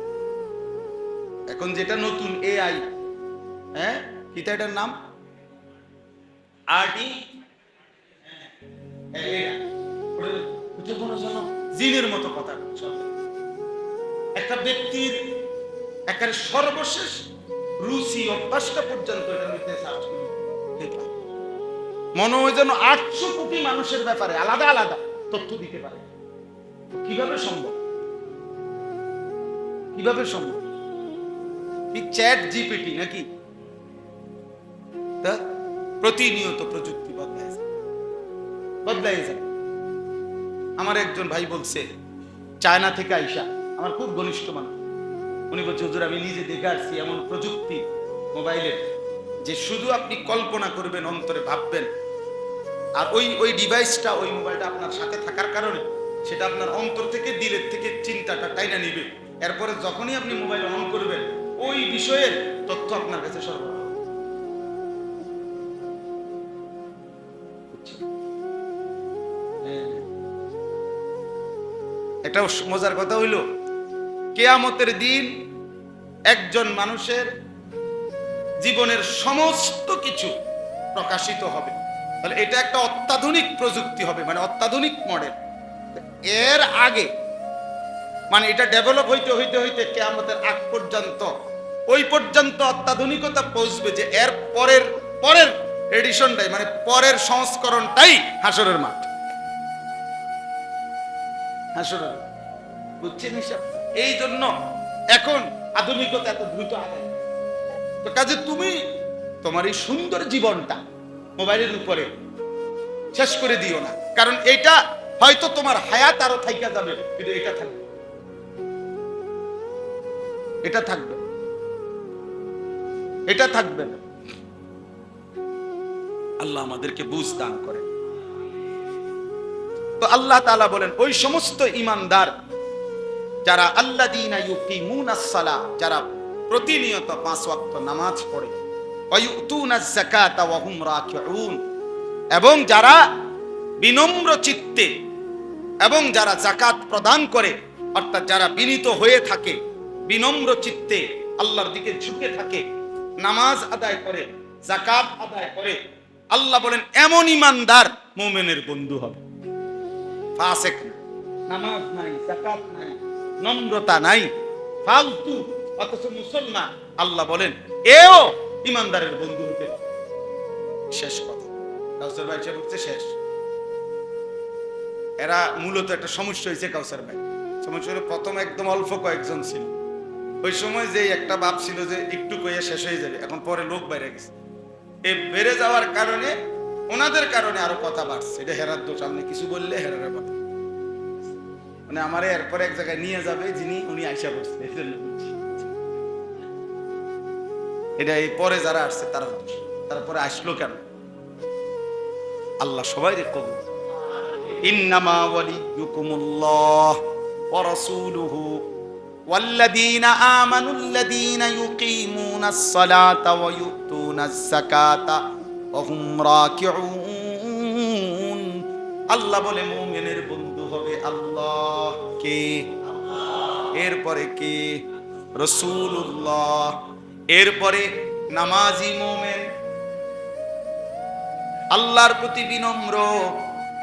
এখন যেটা নতুন এআই, হ্যাঁ কিটা এটার নাম জিনের মতো কথা। একটা ব্যক্তির একেবারে সর্বশেষ রুচি অভ্যাসটা পর্যন্ত এটার মধ্যে সার্চ করি, মনে হয় যেন 800 কোটি মানুষের ব্যাপারে আলাদা আলাদা তথ্য দিতে পারে। কিভাবে সম্ভব? কিভাবে সম্ভব? কি চ্যাট জিপিটি নাকি? প্রতিনিয়ত প্রযুক্তি বদলায় যায়। আমার একজন ভাই বলছে, চায়না থেকে আইসা, আমার খুব ঘনিষ্ঠ মানুষ, উনি বলছে হুজুর আমি নিজে দেখে আসছি এমন প্রযুক্তি মোবাইলের, যে শুধু আপনি কল্পনা করবেন, অন্তরে ভাববেন, আর ওই ডিভাইসটা, ওই মোবাইলটা আপনার সাথে থাকার কারণে সেটা আপনার অন্তর থেকে, দিলের থেকে চিন্তাটা টাইনা নিবে। এরপরে যখনই আপনি মোবাইল অন করবেন, ওই বিষয়ের তথ্য আপনার কাছে সরবরাহ। একটা মজার কথা হইল, কিয়ামতের দিন একজন মানুষের জীবনের সমস্ত কিছু প্রকাশিত হবে। তাহলে এটা একটা অত্যাধুনিক প্রযুক্তি হবে, মানে অত্যাধুনিক মডেল। এর আগে মানে এটা ডেভেলপ হইতে হইতে হইতে কিয়ামতের আগ পর্যন্ত, ওই পর্যন্ত অত্যাধুনিকতা পৌঁছবে যে এর পরের এডিশনটাই, মানে পরের সংস্করণটাই হাসরের মাঠ। হাসরের, বুঝছেন হিসাব? এই জন্য এখন আধুনিকতা এত দ্রুত আগায়। তো কাজে তুমি তোমার এই সুন্দর জীবনটা মোবাইলের উপরে শেষ করে দিও না, কারণ এটা হয়তো তোমার হায়াত আরো থাইকা যাবে, কিন্তু এটা থাকবে, এটা থাকবে, এটা থাকবে না। আল্লাহ আমাদেরকে বুঝ দান করেন। তো আল্লাহ তাআলা বলেন, ওই সমস্ত ঈমানদার যারা আল্লাযীনা ইউকিমুনাস সালাহ, যারা প্রতিনিয়ত 5 ওয়াক্ত নামাজ পড়ে, ওয়া ইউতুনাজ যাকাতা ওয়া হুম রাকিউন, এবং যারা বিনম্র চিত্তে এবং যারা যাকাত প্রদান করে, অর্থাৎ যারা বিনীত হয়ে থাকে, বিনম্র চিত্তে আল্লাহর দিকে ঝুঁকে থাকে, নামাজ আদায় করে, যাকাত আদায় করে, আল্লাহ বলেন এমন ইমানদার মুমিনের বন্ধু হবে। ফাসিক নামাজ নাই, যাকাত নাই, নম্রতা নাই, ফালতু, অথচ মুসলমান, আল্লাহ বলেন এও ইমানদারের বন্ধু হতে পারে। শেষ কথা, কাউসার ভাই সাহেব বলছে শেষ। এরা মূলত একটা সমস্যা হয়েছে কাউসার ভাই। সমস্যা হলো প্রথম একদম অল্প কয়েকজন ছিল, ওই সময় যে একটা ভাব ছিল যে একটু কইয়া শেষ হয়ে যাবে, এখন পরে লোক বাইরে গেছে। এই বেড়ে যাওয়ার কারণে, ওনাদের কারণে আরো কথা বাড়ছে। এটা হেরার দোষ, আপনি কিছু বললে হেরার কথা, মানে আমার এরপরে এক জায়গায় নিয়ে যাবে যিনি, উনি আইসা বসছে, এই জন্য বলছি। এটা এই পরে যারা আসছে তারা দোষ। তারপরে আসলো কেন? আল্লাহ সবাই কবুল। ইন্নামা ওয়ালিয়ুকুমুল্লাহ ওয়া রাসূলুহু ওয়াল্লাযীনা আমানুল্লাযীনা ইউকিমুনাস সালাতা ওয়া ইউতুনাজ যাকাতা ওয়া হুম রাকিউন। আল্লাহ বলে মুমিনের বন্ধু হবে আল্লাহ। কে? এরপরে কে? রাসূলুল্লাহ। এরপরে নামাজি মুমিন, আল্লাহর প্রতি বিনম্র,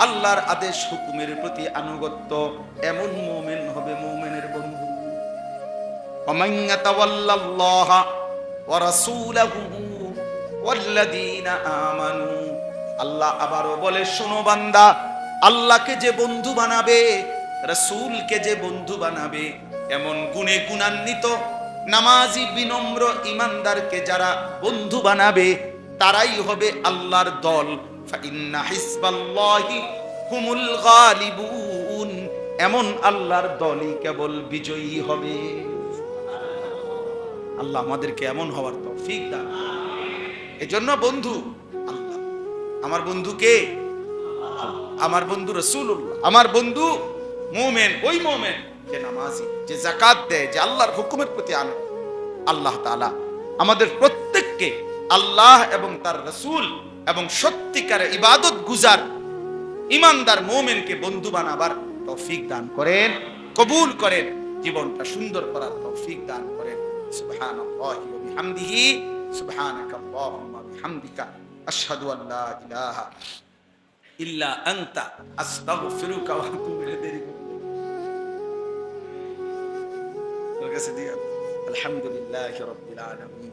আল্লাহর আদেশ হুকুমের প্রতি আনুগত্য, এমন মুমিন হবে মুমিনের বন্ধু। ওয়ামান ইয়াতাওয়াল্লাল্লাহা ওয়া রাসূলাহু ওয়াল্লাযীনা আমানু। আল্লাহ আবারও বলে শোনো বান্দা, আল্লাহকে যে বন্ধু বানাবে, রাসূলকে যে বন্ধু বানাবে, এমন গুণে গুণান্বিত নামাজি বিনম্র ইমানদারকে যারা বন্ধু বানাবে, তারাই হবে আল্লাহর দল। ফাইন্না হিসবাল্লাহি হুমুল গালিবুন। এমন আল্লাহর দলই কেবল বিজয়ী হবে। আল্লাহ আমাদেরকে এমন হওয়ার তৌফিক দান। এজন্য বন্ধু আল্লাহ। আমার বন্ধু কে? আমার বন্ধু রাসূলুল্লাহ। আমার বন্ধু মুমিন, ওই মুমিন যে নামাজি, যে যাকাত দেয়, যে আল্লাহর হুকুমের প্রতি আনে। আল্লাহ তাআলা আমাদের প্রত্যেককে আল্লাহ এবং তার রাসূল এবং সত্যিকারের ইবাদত গুজার ইমানদার মুমিনকে বন্ধু বানাবার তৌফিক দান করেন, কবুল করেন, জীবনটা সুন্দর করার তৌফিক দান করেন। সুবহানাল্লাহি ওয়া বিহামদিহি, সুবহানাকাল্লাহুম্মা বিহামদিকা, আশহাদু আল লা ইলাহা ইল্লা আনতা, আস্তাগফিরুকা ওয়া আতুবু ইলাইক। তোর কাছে দিয়া আলহামদুলিল্লাহি রাব্বিল আলামিন,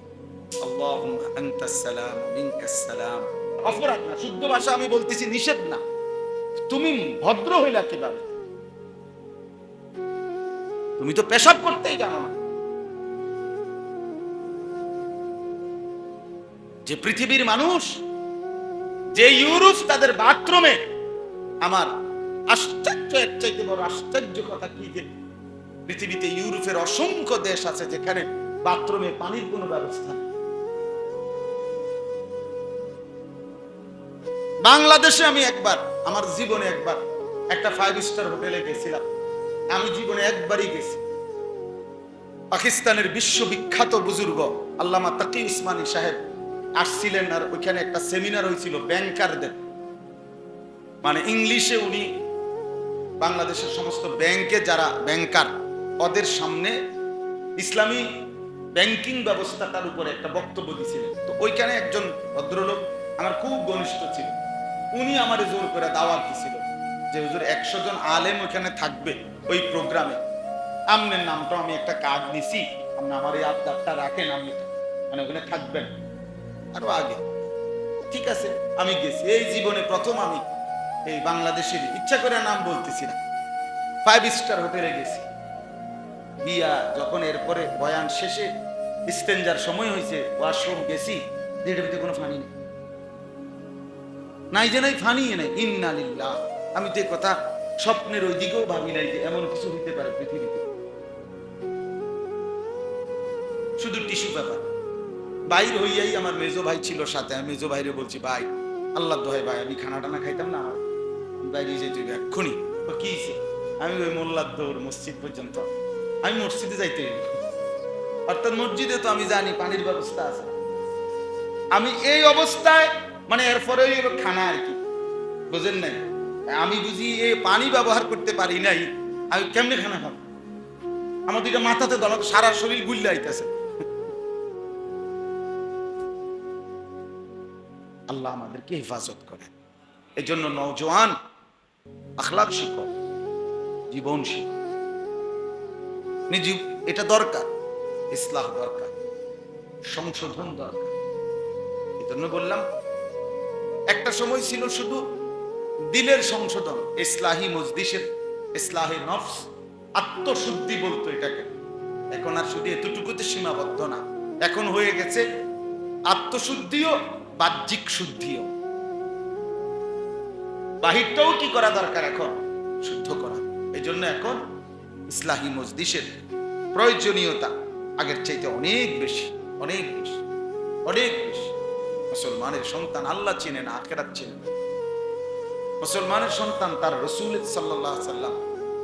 আল্লাহুম্মা আনতাস সালাম মিনকাস সালাম। অপরাধ না, শুদ্ধ ভাষা আমি বলতেছি, নিষেধ না। তুমি ভদ্র হইলা কিভাবে? তুমি তো পেশাব করতেই জানো না। যে পৃথিবীর মানুষ, যে ইউরোপ, তাদের বাথরুমে, আমার আশ্চর্য, এর চাইতে বড় আশ্চর্য কথা কি যে পৃথিবীতে ইউরোপের অসংখ্য দেশ আছে যেখানে বাথরুমে পানির কোনো ব্যবস্থা নেই। বাংলাদেশে আমি একবার, আমার জীবনে একবার একটা 5 স্টার হোটেলে গেছিলাম। আমি জীবনে একবারই গেছি। পাকিস্তানের বিশ্ববিখ্যাত বুজুর্গ আল্লামা তাকি উসমানী সাহেব আসছিলেন, আর ওইখানে একটা সেমিনার হয়েছিল ব্যাংকারদের, মানে ইংলিশে উনি বাংলাদেশের সমস্ত ব্যাংকে যারা ব্যাংকার, ওদের সামনে ইসলামী ব্যাংকিং ব্যবস্থাটার উপরে একটা বক্তব্য দিয়েছিলেন। তো ওইখানে একজন ভদ্রলোক আমার খুব ঘনিষ্ঠ ছিল, উনি আমার জোর করে দাওয়াত দিয়েছিল যে হুজুর 100 জন আলেম ওইখানে থাকবে ওই প্রোগ্রামে, আপনার নামটা আমি একটা কার্ড নিছি, আপনি আমার এই আবদারটা রাখেন, আপনি মানে ওখানে থাকবেন। আরো আগে ঠিক আছে, আমি গেছি। এই জীবনে প্রথম আমি এই বাংলাদেশের, ইচ্ছা করে নাম বলতেছি না, 5 স্টার হোটেলে গেছি। গিয়া যখন এরপরে বয়ান শেষে ইস্তেঞ্জার সময় হয়েছে, ওয়াশরুম গেছি, এটার ভিতরে কোনো ফানি নেই, নাই যে নাই, ফানি নাই। ইন্না লিল্লাহ। আমি তো এই কথা স্বপ্নের ওই দিকেও ভাবি নাই যে এমন কিছু হইতে পারে পৃথিবীতে। শুধু টিস্যু পেপার। বাইর হইয়াই আমার মেজো ভাই ছিল সাথে, আমি মেজো ভাইরে বলছি, ভাই আল্লাহ দোহাই ভাই, আমি খানা টানা খাইতাম না, আমার বাইরে যেতে এক্ষুনি। কি আমি ওই মোল্লার দৌড় মসজিদ পর্যন্ত, আমি মসজিদে যাইতে, অর্থাৎ মসজিদে তো আমি জানি পানির ব্যবস্থা আছে। আমি এই অবস্থায়, মানে এরপরে খানা আর কি, বুঝেন নাই, আমি বুঝি এই পানি ব্যবহার করতে পারি নাই, আমি কেমনে খানা খাবো? আমার দুইটা মাথাতে দল, সারা শরীর গুল্লে আইতেছে। আল্লাহ আমাদেরকে হেফাজত করে। এই জন্য নওজোয়ান আখলাক শিখো, জীবন শিখো, নিজে এটা দরকার, ইসলাহ দরকার, সংশোধন দরকার। এই জন্য বললাম একটা সময় ছিল শুধু দিলের সংশোধন, ইসলাহি মজলিসের, ইসলাহি নফস, আত্মশুদ্ধি বলতো এটাকে। এখন আর শুধু এতটুকুতে সীমাবদ্ধ না, এখন হয়ে গেছে আত্মশুদ্ধিও বাহ্যিক শুদ্ধিও। বাহিরটাও কি করা দরকার, এখন শুদ্ধ করা। এই জন্য এখন ইসলাহি মজলিসের প্রয়োজনীয়তা আগের চাইতে অনেক বেশি, অনেক বেশি, অনেক বেশি। মুসলমানের সন্তান আল্লাহ চিনে না, আখিরাত চিনে না। মুসলমানের সন্তান তার রাসূল সাল্লাল্লাহু আলাইহি সাল্লাম,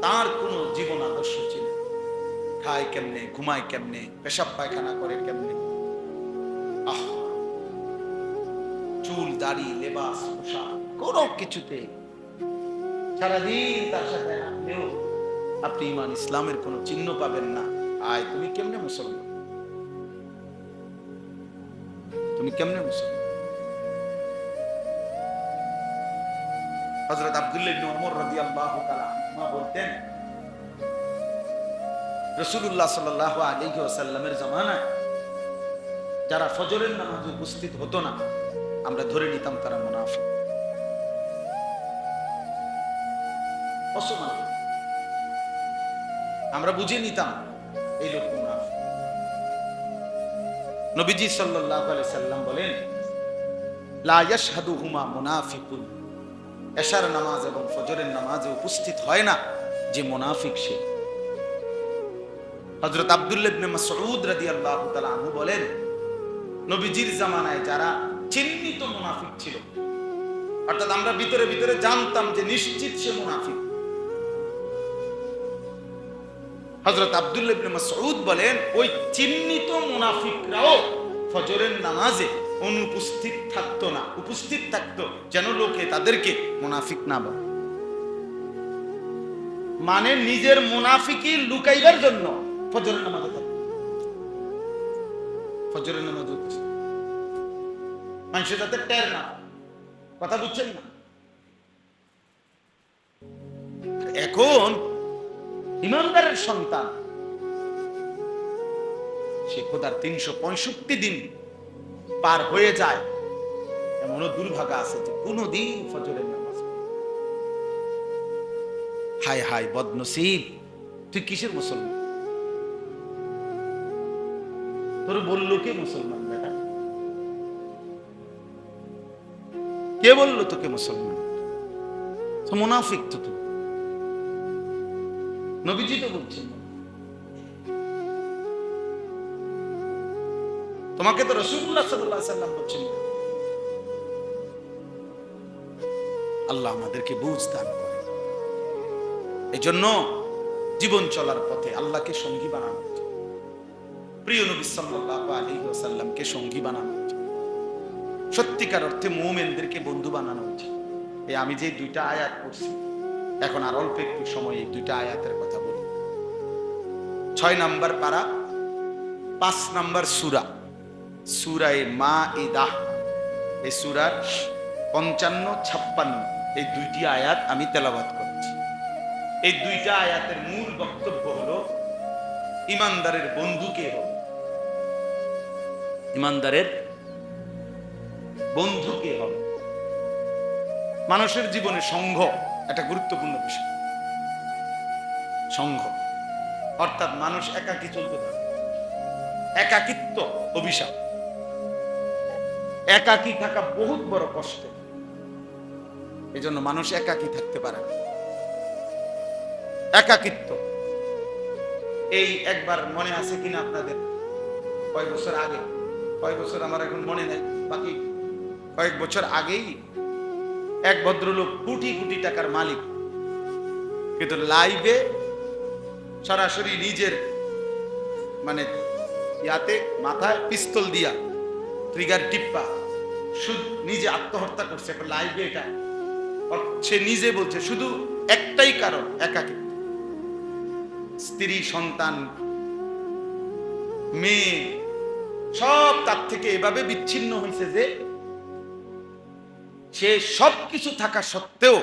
তার কোন জীবন আদর্শ চিনে, খায় কেমনে, ঘুমায় কেমনে, পেশাব পায়খানা করে কেমনে, চুল দাড়ি লেবাস পোশাক কোন কিছুতে সারাদিন তার সাথে আপনিও আপনি ইমান ইসলামের কোন চিহ্ন পাবেন না। আয় তুমি কেমনে মুসলমান, তুমি কেমনে মুসলমান? হযরত আব্দুল্লাহ ইবনে ওমর রাদিয়াল্লাহু তাআলা আনহু বলতেন, রাসূলুল্লাহ সাল্লাল্লাহু আলাইহি ওয়াসাল্লামের জামানায় যারা ফজরের নামাজে উপস্থিত হতো না, আমরা ধরে নিতাম তারা মুনাফিক। আমরা বুঝে নিতাম এই লোক মুনাফিক। নবীজি সাল্লাল্লাহু আলাইহি সাল্লাম বলেন, লা ইয়াশহাদুহুমা মুনাফিকুন, এশার নামাজ এবং ফজরের নামাজে উপস্থিত হয় না যে মুনাফিক সে। হযরত আব্দুল্লাহ ইবনে মাসউদ রাদিয়াল্লাহু তাআলা আনহু বলেন, নবীজির জামানায় যারা চিহ্নিত মুনাফিক ছিল, অর্থাৎ আমরা ভিতরে ভিতরে জানতাম যে নিশ্চিত সে মুনাফিক, হযরত আব্দুল্লাহ ইবনে মাসউদ বলেন ওই চিহ্নিত মুনাফিকরাও ফজরের নামাজে অনুপস্থিত থাকতো না, উপস্থিত থাকতো যেন লোকে তাদেরকে মুনাফিক না বলে। মানে নিজের মুনাফিকি লুকাইবার জন্য ফজরের নামাজে থাকতো, ফজরের নামাজে উপস্থিত, মানুষের যাতে টের না। কথা বুঝছেন না? এখন ইমানদারের সন্তান সে খোদার 365 দিন পার হয়ে যায়, এমনও দুর্ভাগা আছে যে কোনদিন ফজরের নামাজ। হায় হায় বদনসিব, তুই কিসের মুসলমান? তোর বললো কে মুসলমান? বেটা কে বললো তোকে মুসলমান? তো মুনাফিক তো তুই। নবীজি তো বলছেন, তোমাকে তো রাসূলুল্লাহ সাল্লাল্লাহু আলাইহি সাল্লাম বলছেন। আল্লাহ আমাদেরকে বুঝ দান করে। এই জন্য জীবন চলার পথে আল্লাহকে সঙ্গী বানানো উচিত, প্রিয় নবী সাল্লাল্লাহু আলাইহি ওয়াসাল্লামকে সঙ্গী বানানো উচিত, সত্যিকার অর্থে মুমিনদেরকে বন্ধু বানানো উচিত। এই আমি যে দুইটা আয়াত পড়ছি, এখন আর অল্প একটু সময় এই দুইটা আয়াতের কথা বলি। 6 নম্বর পারা, 5 নম্বর সূরা, সূরায়ে মাইদাহ। এই সূরার 55-56 এই দুইটি আয়াত আমি তেলাওয়াত করেছি। এই দুইটা আয়াতের মূল বক্তব্য হলো ইমানদারের বন্ধু কে হবে, ইমানদারের বন্ধু কে হবে। মানুষের জীবনে সংঘ একটা গুরুত্বপূর্ণ বিষয়। সংঘ অর্থাৎ মানুষ একাকী চলতে পারে, একাকিত্ব অভিশাপ, একাকী থাকা বহুত বড় কষ্ট। এই জন্য মানুষ একাকী থাকতে পারে না, একাকিত্ব। এই একবার মনে আছে কিনা আপনাদের, কয়েক বছর আগে, কয়েক বছর আমার এখন মনে নাই, বাকি কয়েক বছর আগেই এক ভদ্রলোক কোটি কোটি টাকার মালিক, কিন্তু লাইভে সরাসরি নিজের মানে ইয়াতে মাথায় পিস্তল দিয়া ট্রিগার টিপ্পা নিজে আত্মহত্যা করছে। এখন লাইভে এটা সে নিজে বলছে শুধু একটাই কারণ, একাকিত্ব। স্ত্রী, সন্তান, মেয়ে সব তার থেকে এভাবে বিচ্ছিন্ন হয়েছে যে সে সবকিছু থাকা সত্ত্বেও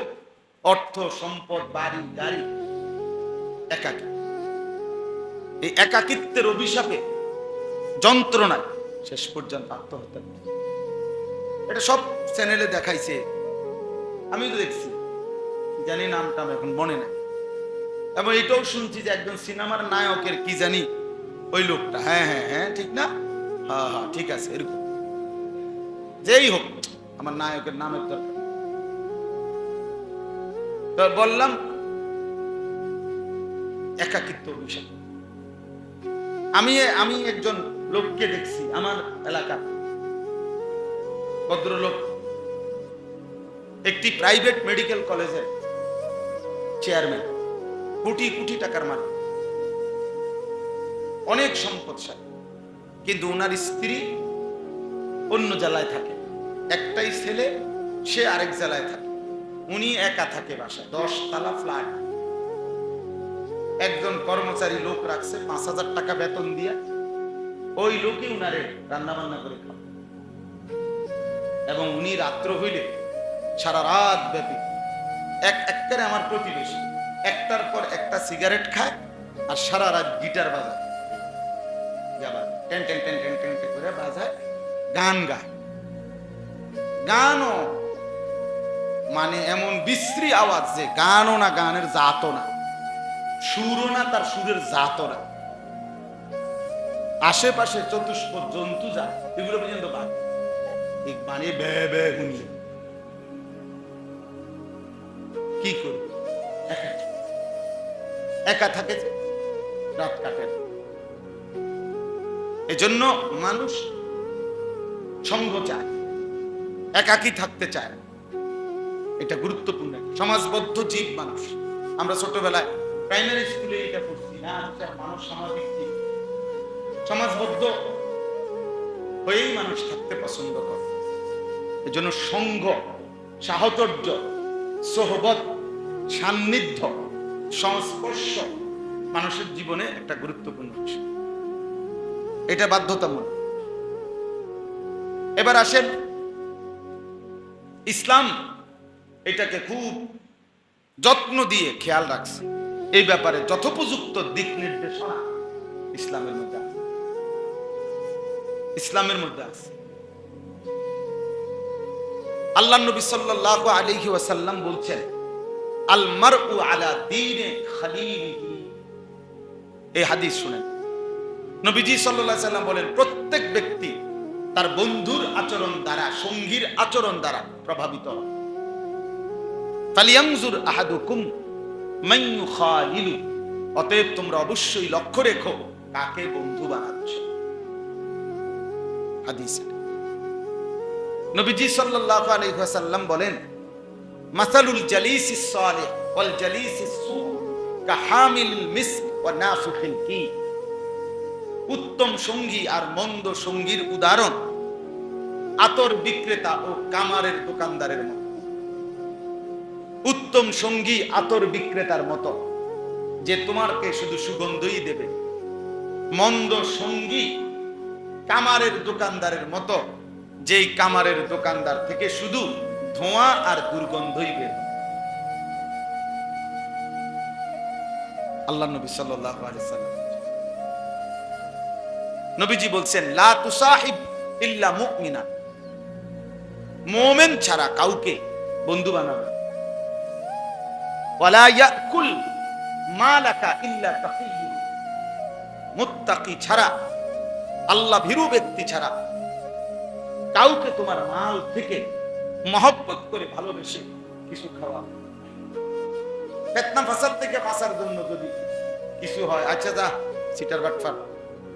অর্থ, সম্পদ, বাড়ি, গাড়ি, একাকী। এই একাকিত্বের অভিশাপে, যন্ত্রণায় শেষ পর্যন্ত আত্মহত্যা করে। এটা সব চ্যানেলে দেখাইছে, আমি তো দেখছি, জানি নামটা এখন মনে নাই। এবং এটাও শুনছি যে একজন সিনেমার নায়কের কি জানি ওই লোকটা, হ্যাঁ হ্যাঁ হ্যাঁ ঠিক না, হ্যাঁ হ্যাঁ ঠিক আছে, এরকম যেই হোক, আমার নায়কের নামের দরকার। তো বললাম একাকিত্ব অভিশাপ। আমি একজন লোককে দেখছি আমার এলাকার ভদ্রলোক, একটি প্রাইভেট মেডিকেল কলেজের চেয়ারম্যান, কোটি কোটি টাকার মালিক, অনেক সম্পদশালী, কিন্তু ওনার স্ত্রী অন্য জেলায় থাকে, একটাই ছেলে, সে আরেক জেলায় থাকে, উনি একা থাকে বাসায়, 10 তলা ফ্ল্যাট। একজন কর্মচারী লোক রাখছে 5,000 টাকা বেতন দিয়ে, ওই লোকই উনারে রান্না বান্না করে খাওয়া। এবং উনি রাত্র হইলে সারা রাত ব্যাপী একবারে আমার প্রতিবেশী একটার পর একটা সিগারেট খায় আর সারা রাত গিটার বাজায়, ten ten ten ten ten করে বাজায়, গান গায়। গানও মানে এমন বিশ্রী আওয়াজ যে গানও না, গানের জাতও না, সুরও না, তার সুরের জাতও না। আশেপাশে চতুষ্পদ জন্তু যায়, এগুলো পর্যন্ত বাদ মানে বে বে শুনি। কি করবে? একা থাকে, রাত কাটে। এজন্য মানুষ সঙ্গ চায়, একাকী থাকতে চায়। এটা গুরুত্বপূর্ণ, সমাজবদ্ধ জীব মানুষ। আমরা ছোটবেলায় প্রাইমারি স্কুলে এটা পড়ছি না, মানুষ সামাজিক জীব, সমাজবদ্ধ হয়েই মানুষ থাকতে পছন্দ করে। এজন্য সঙ্গ, সাহচর্য, সোহবত, সান্নিধ্য, সংস্পর্শ মানুষের জীবনে একটা গুরুত্বপূর্ণ বিষয়, এটা বাধ্যতামূলক। এবার আসেন, ইসলাম এটাকে খুব যত্ন দিয়ে খেয়াল রাখছে। এই ব্যাপারে যথোপযুক্ত দিক নির্দেশনা ইসলামের মধ্যে আছে, ইসলামের মধ্যে আছে। আল্লাহ নবী সাল্লাল্লাহু আলাইহি ওয়াসাল্লাম বলছেন, আল মারউ আলা দীনে খালিলিহি। এই হাদিস শুনেন, নবীজি সাল্লাল্লাহু আলাইহি ওয়াসাল্লাম বলেন, প্রত্যেক ব্যক্তি তার বন্ধুর আচরণ দ্বারা, সঙ্গীর আচরণ দ্বারা প্রভাবিত হয়। ফালিয়ানজুর আহাদুকুম মান ইউখালিলু, অতএব তোমরা অবশ্যই লক্ষ্য রেখো কাকে বন্ধু বানাচ্ছ। হাদিস। নবীজি সাল্লাল্লাহু আলাইহি ওয়াসাল্লাম বলেন, মাসালুল জালিসিস সালিহ ওয়াল জালিসিস সু কাহামিল মিসক ওয়া নাফিখিল কি। উত্তম সঙ্গী আর মন্দ সঙ্গীর উদাহরণ আতর বিক্রেতা ও কামারের দোকানদারের মতো। উত্তম সঙ্গী আতর বিক্রেতার মতো, যে তোমাকে শুধু সুগন্ধই দেবে। মন্দ সঙ্গী কামারের দোকানদারের মতো, যেই কামারের দোকানদার থেকে শুধু ধোঁয়া আর দুর্গন্ধই বের। আল্লাহ নবী সাল্লাল্লাহু আলাইহি ওয়াসাল্লাম নবীজি বলছেন, লা তুসাহিব ইল্লা মুমিনা, মুমিন ছাড়া কাউকে বন্ধু বানাবে। ওয়ালা ইয়াকুল মালাকা ইল্লা তাকিয়্যুন, মুত্তাকি ছাড়া, আল্লাহ ভীরু ব্যক্তি ছাড়া কাউকে তোমার মাল থেকে মহব্বত করে ভালোবেসে কিছু খাওয়া। ফিতনা ফাসাদ থেকে বাঁচার জন্য যদি কিছু হয়, আচ্ছা যা সিটার বাটফার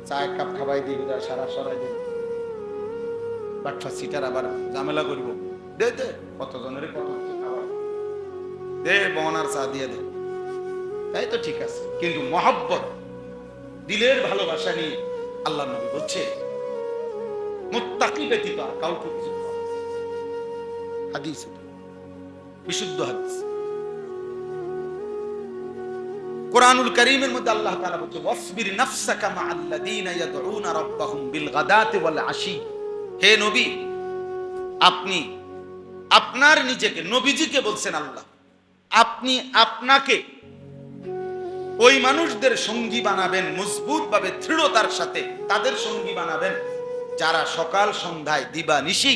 চা এক কাপ খাওয়াই দিই, সারা সরাই দিই, বাটফার সিটার আবার ঝামেলা করব, দে দে কতজনের কত কিছু খাওয়া, দে বনার চা দিয়ে দে, তাই তো ঠিক আছে। কিন্তু মহব্বত, দিলের ভালোবাসা নিয়ে আল্লাহ নবী বলছে, মুত্তাকি ব্যতীত আর কাউকে কিছু খাওয়া। হাদিস, বিশুদ্ধ হাদিস। কোরআনুল কারীমের মধ্যে আল্লাহ তাআলা বলছে ওয়াসবির নাফসাকা মাআল্লাযীনা ইয়াদউনা রাব্বাহুম বিল গাদাতি ওয়াল আশি। হে নবী, আপনি আপনার নিজেকে, নবীজিকে বলছেন আল্লাহ, আপনি আপনাকে ওই মানুষদের সঙ্গী বানাবেন, মজবুত ভাবে দৃঢ়তার সাথে তাদের সঙ্গী বানাবেন যারা সকাল সন্ধ্যায় দিবা নিশি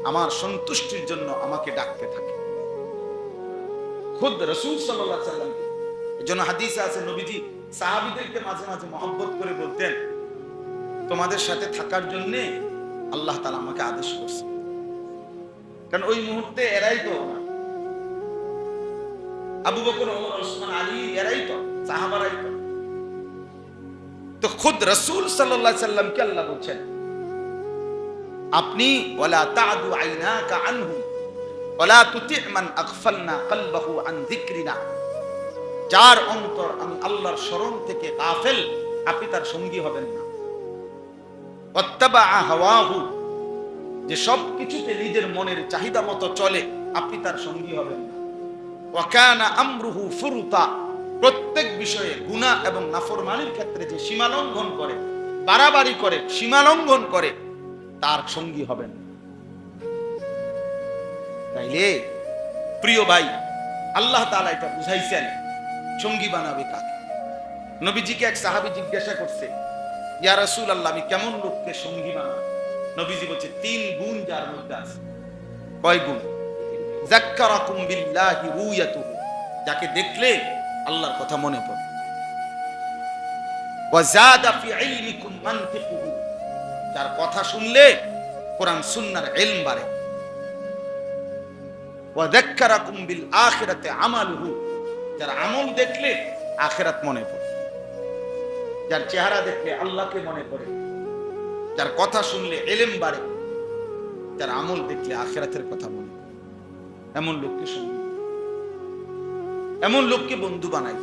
আমার সন্তুষ্টির জন্য আমাকে ডাকতে থাকে। খুদ রাসূল সাল্লাল্লাহু আলাইহি ওয়াসাল্লাম, এজন্য হাদিসে আছে নবীজি সাহাবীদেরকে মাঝে মাঝে মহব্বত করে বলতেন, তোমাদের সাথে থাকার জন্য আল্লাহ তাআলা আমাকে আদেশ করছে। কারণ ওই মুহূর্তে এরাই তো আবু বকর, ওমর, ওসমান, আলী, এরাই তো সাহাবারাই তো খুদ রাসূল সাল্লাল্লাহু আলাইহি ওয়াসাল্লামকে আল্লাহ বলছেন, আপনি ওয়ালা তা'দু আইনাকা আনহু ওয়ালা তুতি' মান আগফালনা কলবাহু আন যিকরিনা। যার অন্তর আমি আল্লাহর স্মরণ থেকে গাফেল, আপনি তার সঙ্গী হবেন না। ওয়াত্তাবা হাওয়াহু, যে সব কিছুতে নিজের মনের চাহিদা মতো চলে, আপনি তার সঙ্গী হবেন না। ওয়া কানা আমরুহু ফুরুতা, প্রত্যেক বিষয়ে গুনাহ এবং নাফরমানির ক্ষেত্রে যে সীমালঙ্ঘন করে, বাড়াবাড়ি করে, সীমালঙ্ঘন করে, তার সঙ্গী হবেন। তাইলে প্রিয় ভাই, আল্লাহ তাআলা এটা বুঝাইছেন সঙ্গী বানাবে কাকে। নবীজিকে এক সাহাবী জিজ্ঞাসা করছে, ইয়া রাসূলুল্লাহ, আমি কেমন লোককে সঙ্গী বানাবো? নবীজি বলছে 3 গুণ যার মধ্যে আছে। কয় গুণ? যাক্কারাকুম বিল্লাহি রুয়াতুহু, যাকে দেখলে আল্লাহর কথা মনে পড়ে। ওয়া যাদা ফি ইলমিকুম মানতিকুহু, যার কথা শুনলে কোরআন সুন্নাহর ইলম বাড়ে। ওয়া যাক্কারাকুম বিল আখিরাতি আমালুহু, যার আমল দেখলে আখিরাত মনে পড়ে, যার চেহারা দেখলে আল্লাহকে মনে পড়ে, যার কথা শুনলে ইলম বাড়ে, যার আমল দেখলে আখিরাতের কথা মনে পড়ে। এমন লোককে সঙ্গী, এমন লোককে বন্ধু বানাই।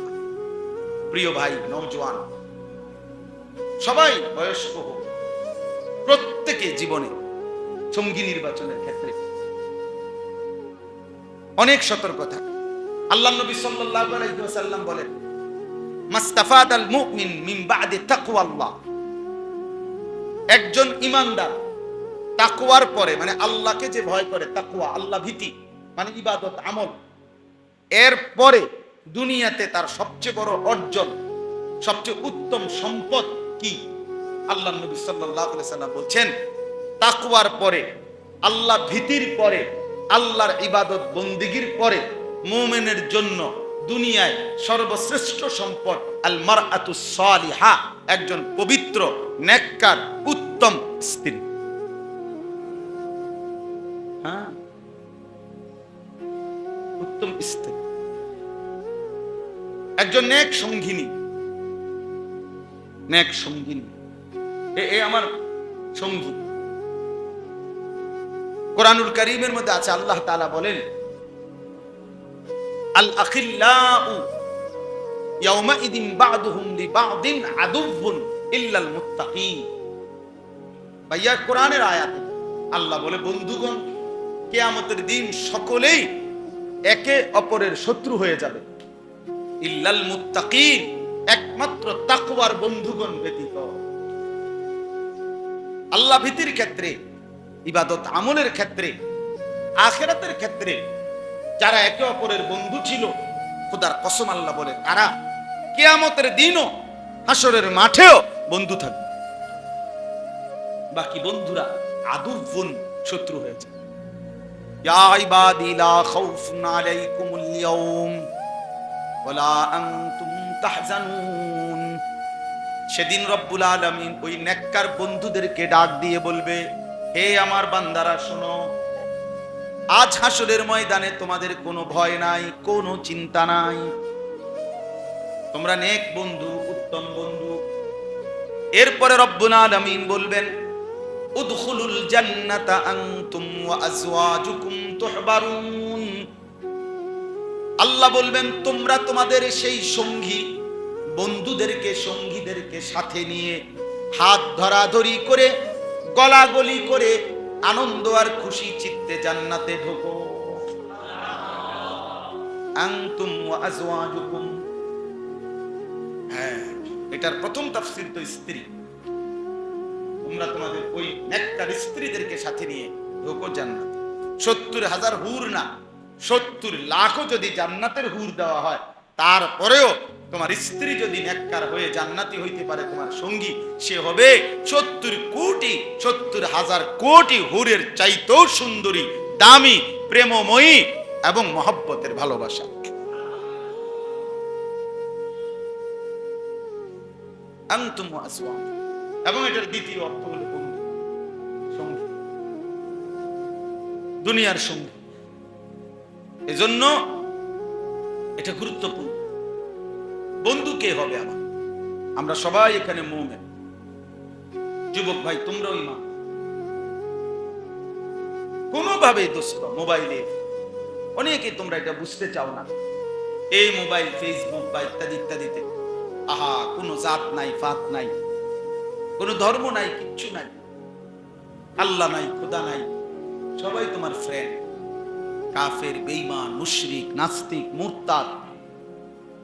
প্রিয় ভাই, নওজোয়ান সবাই, বয়স্ক হোক, প্রত্যেকে জীবনে সঙ্গী নির্বাচনের ক্ষেত্রে অনেক সতর্কতা। আল্লাহ নবী সাল্লাল্লাহু আলাইহি ওয়াসাল্লাম বলেন, মাস্তাফাদাল মুমিন মিন বাদি তাকওয়াল্লাহ, একজন ঈমানদার তাকওয়ার পরে, মানে আল্লাহকে যে ভয় করে, তাকওয়া আল্লাহ ভীতি মানে ইবাদত আমল, এর পরে দুনিয়াতে তার সবচেয়ে বড় অর্জন, সবচেয়ে উত্তম সম্পদ কি? আল্লাহ নবী সাল্লাল্লাহু আলাইহি ওয়াসাল্লাম বলছেন, তাকওয়ার পরে, আল্লাহ ভীতির পরে, আল্লাহর ইবাদত বন্দেগীর পরে মুমিনের জন্য দুনিয়ায় সর্বশ্রেষ্ঠ সম্পদ আল মারআতুস সালিহা, একজন পবিত্র নেককার উত্তম স্ত্রী। হ্যাঁ, উত্তম স্ত্রী, একজন নেক সঙ্গিনী, নেক সঙ্গিনী, এ আমার সঙ্গী। কোরআনুল কারীমের মধ্যে আছে, আল্লাহ তাআলা বলেন, আল আখিল্লাউ ইয়াউমাইদিন বা'দুহুম লিবা'দিন আদুউন ইল্লাল মুত্তাকিন। ভাইয়া, কোরআনের আয়াতে আল্লাহ বলে, বন্ধুগণ কিয়ামতের দিন সকলেই একে অপরের শত্রু হয়ে যাবে, ইল্লাল মুত্তাকিন, একমাত্র তাকওয়ার বন্ধুগণ ব্যতীত। আল্লাহ ভীতির ক্ষেত্রে, ইবাদত আমলের ক্ষেত্রে, আখিরাতের ক্ষেত্রে যারা একে অপরের বন্ধু ছিল, খোদার কসম আল্লাহ বলে, তারা কিয়ামতের দিনও, হাসরের মাঠেও বন্ধু থাকবে। বাকি বন্ধুরা আদুউন, শত্রু হয়েছে। ইয়া ইবাদি লা খাউফুন আলাইকুমুল ইয়াউম ওয়ালা আনতুম তাহজানুন। সেদিন রব্বুল আলামিন ওই নেককার বন্ধুদেরকে ডাক দিয়ে বলবে, হে আমার বান্দারা শোনো, আজ হাসরের ময়দানে তোমাদের কোনো ভয় নাই, কোনো চিন্তা নাই। তোমরা নেক বন্ধু, উত্তম বন্ধু। এরপরে রব্বুল আলামিন বলবেন, উদখুলুল জান্নাতা আনতুম ওয়া আজওয়াজুকুম তুহবারুন। আল্লাহ বলবেন, তোমরা তোমাদের সেই সঙ্গী বন্ধুদেরকে, সঙ্গীদেরকে সাথে নিয়ে হাত ধরাধরি করে, গলাগলি করে, আনন্দ আর খুশি চিত্তে জান্নাতে ঢোকো। আনতুম ওয়া আজওয়াজুকুম, হ্যাঁ, এটার প্রথম তাফসীর তো স্ত্রী। তোমরা তোমাদের ওই নেককার স্ত্রীদেরকে সাথে নিয়ে ঢোকো জান্নাত। 70,000 হুর না, 70 লাখও যদি জান্নাতের হুর দেওয়া হয়, তারপরেও তোমার স্ত্রী যদি নেককার হয়ে জান্নাতি হইতে পারে, তোমার সঙ্গী, সে হবে 70,000 কোটি হুরের চাইতেও সুন্দরী, দামি, প্রেমময়ী এবং মহব্বতের ভালোবাসা। আনতুম ওয়া আসওয়াম, এবং এটার দ্বিতীয় অর্থ হলো বন্ধু, সঙ্গী, দুনিয়ার সঙ্গী। এজন্য এটা গুরুত্বপূর্ণ। বন্ধু কে হবে আমার? আমরা সবাই এখানে মুমিন। যুবক ভাই, তোমরাও ইমান। কোনোভাবেই দোস্ত, মোবাইলে অনেকে তোমরা এটা বুঝতে চাও না, এই মোবাইল, ফেসবুক বা ইত্যাদি ইত্যাদিতে আহা কোনো জাত নাই, ফাত নাই, কোনো ধর্ম নাই, কিচ্ছু নাই, আল্লাহ নাই, খোদা নাই, সবাই তোমার ফ্রেন্ড। কাফের, বেঈমান, মুশরিক, নাস্তিক, মুরতাদ,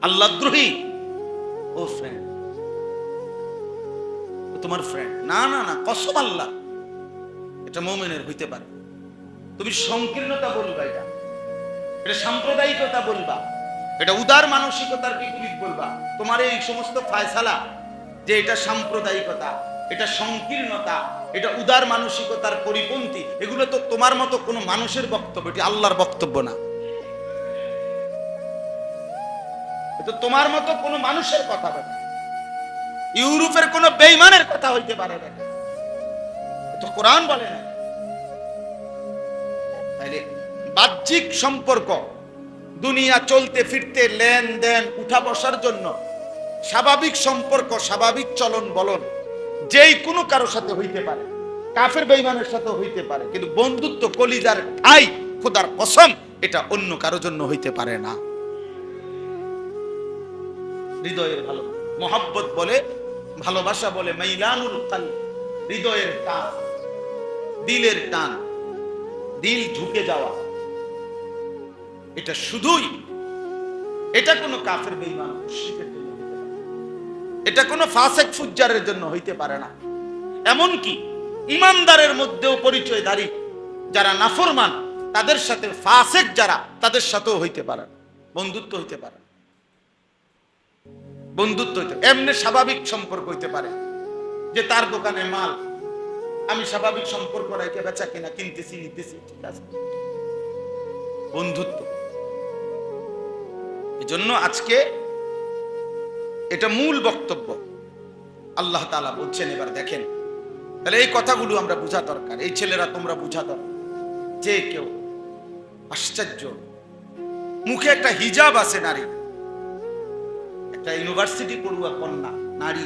আল্লাহদ্রোহী, ও ফ্রেন্ড, তোমার ফ্রেন্ড। না না না, কসম আল্লাহ, এটা মুমিনের হইতে পারে। তুমি সংকীর্ণতা বলবা, এটা সাম্প্রদায়িকতা বলবা, এটা উদার মানসিকতার বিপরীত বলবা, তোমার এই সমস্ত ফায়সালা যে এটা সাম্প্রদায়িকতা, এটা সংকীর্ণতা, এটা উদার মানসিকতার পরিপন্থী, এগুলো তো তোমার মতো কোনো মানুষের বক্তব্য, এটি আল্লাহর বক্তব্য না। এটা তোমার মতো কোনো মানুষের কথা বলে, ইউরোপের কোনো বেঈমানের কথা হইতে পারে না, তো কোরআন বলে না। তাইলে বাহ্যিক সম্পর্ক, দুনিয়া চলতে ফিরতে, লেনদেন, উঠা বসার জন্য স্বাভাবিক সম্পর্ক, স্বাভাবিক চলন বলন যেই কোনো কারোর সাথে হইতে পারে, কাফের বেঈমানের সাথে হইতে পারে, কিন্তু বন্ধুত্ব, কলিজার ঠাই, খোদার কসম, এটা অন্য কারোর জন্য হইতে পারে না। হৃদয়ের ভালো মোহাব্বত বলে, ভালোবাসা বলে মাইলানুল কালব, হৃদয়ের টান, দিলের টান, দিল ঝুঁকে যাওয়া, এটা শুধুই, এটা কোনো কাফের বেঈমান মুশরিকের জন্য হইতে পারে, এটা কোনো ফাসিক ফুজ্জারের জন্য হইতে পারে না। এমনকি ইমানদারের মধ্যেও পরিচয়ধারী যারা নাফরমান, তাদের সাথে ফাসিক যারা, তাদের সাথেও হইতে পারে, বন্ধুত্ব হইতে পারে, বন্ধুত্ব হইতে এমনি স্বাভাবিক সম্পর্ক হইতে পারে, যে তার দোকানে মাল, আমি স্বাভাবিক সম্পর্ক রেখে বেচা কিনা, কিনতেছি, নিতেছি, ঠিক আছে, বন্ধুত্ব। এজন্য আজকে এটা মূল বক্তব্য। আল্লাহ তাআলা বলছেন, এবার দেখেন, তাহলে এই কথাগুলো আমরা বোঝা দরকার, এই ছেলেরা তোমরা বোঝা দরকার। যে কেউ, আশ্চর্য, মুখে একটা হিজাব আছে নারী, একটা ইউনিভার্সিটি পড়ুয়া কন্যা নারী,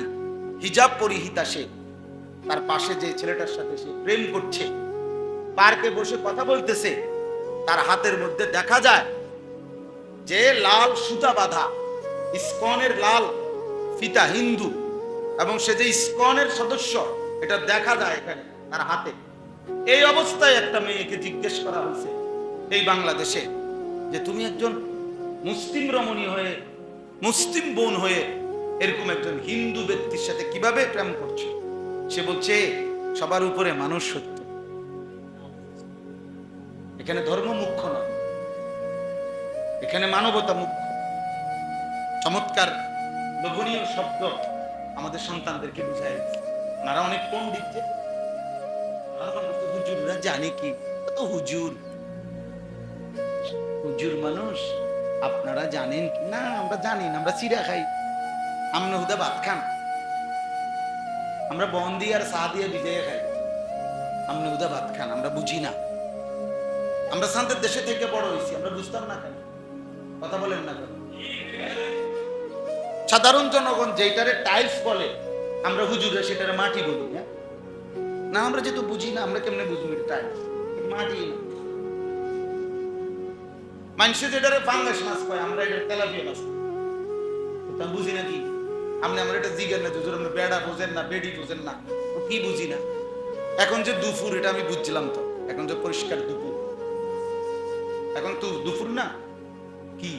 হিজাব পরিহিতা, সে তার পাশে যে ছেলেটার সাথে সে প্রেম করছে, পার্কে বসে কথা বলতেছে, তার হাতের মধ্যে দেখা যায় যে লাল সুতা বাঁধা ইসকনের লাল ফিতা, হিন্দু, এবং সে যে ইসকনের সদস্য, এটা দেখা যায় এখানে তার হাতে। এই অবস্থায় একটা মেয়েকে জিজ্ঞেস করা হয়েছে এই বাংলাদেশে, যে তুমি একজন মুসলিম রমণী হয়ে, মুসলিম বোন হয়ে এরকম একজন হিন্দু ব্যক্তির সাথে কিভাবে প্রেম করছো? সে বলছে, সবার উপরে মানুষ সত্য, এখানে ধর্ম মুখ্য নয়, এখানে মানবতা মুখ্য। চমৎকার লোভনীয় শব্দ আমাদের সন্তানদেরকে বুঝায়। ওনারা অনেক পণ্ডিত, যে হুজুররা জানে কি, তো হুজুর, হুজুর মানুষ, আপনারা জানেন কি না? আমরা জানি না, আমরা চিড়া খাই, আমরা হুদা ভাত খান, আমরা বন্দি আর চা দিয়ে ভিজাইয়া খাই, আমরা হুদা ভাত খান, আমরা বুঝি না। আমরা শান্তের দেশে থেকে বড় হয়েছি, আমরা বুঝতাম না কেন? কথা বলেন না কেন? সাধারণ জনগণ যেটারে টাইলস বলে, আমরা হুজুরে সেটারে মাটি বলি না। না, আমরা যেহেতু বুঝি না, আমরা কেমনে বুঝবো টাইলস? মাটি না। মানুষে যেটারে পাঙ্গাস মাছ কয়, আমরা এটা তেলাপিয়া মাছ, বুঝি না কি? আমরা এটা জিগের না, হুজুর আপনি বেড়া বোঝেন না, বেডি বোঝেন না, ও কি বুঝি না। এখন যে দুপুর, এটা আমি বুঝছিলাম তো, এখন যে পরিষ্কার দুপুর, এখন তো দুপুর না কি?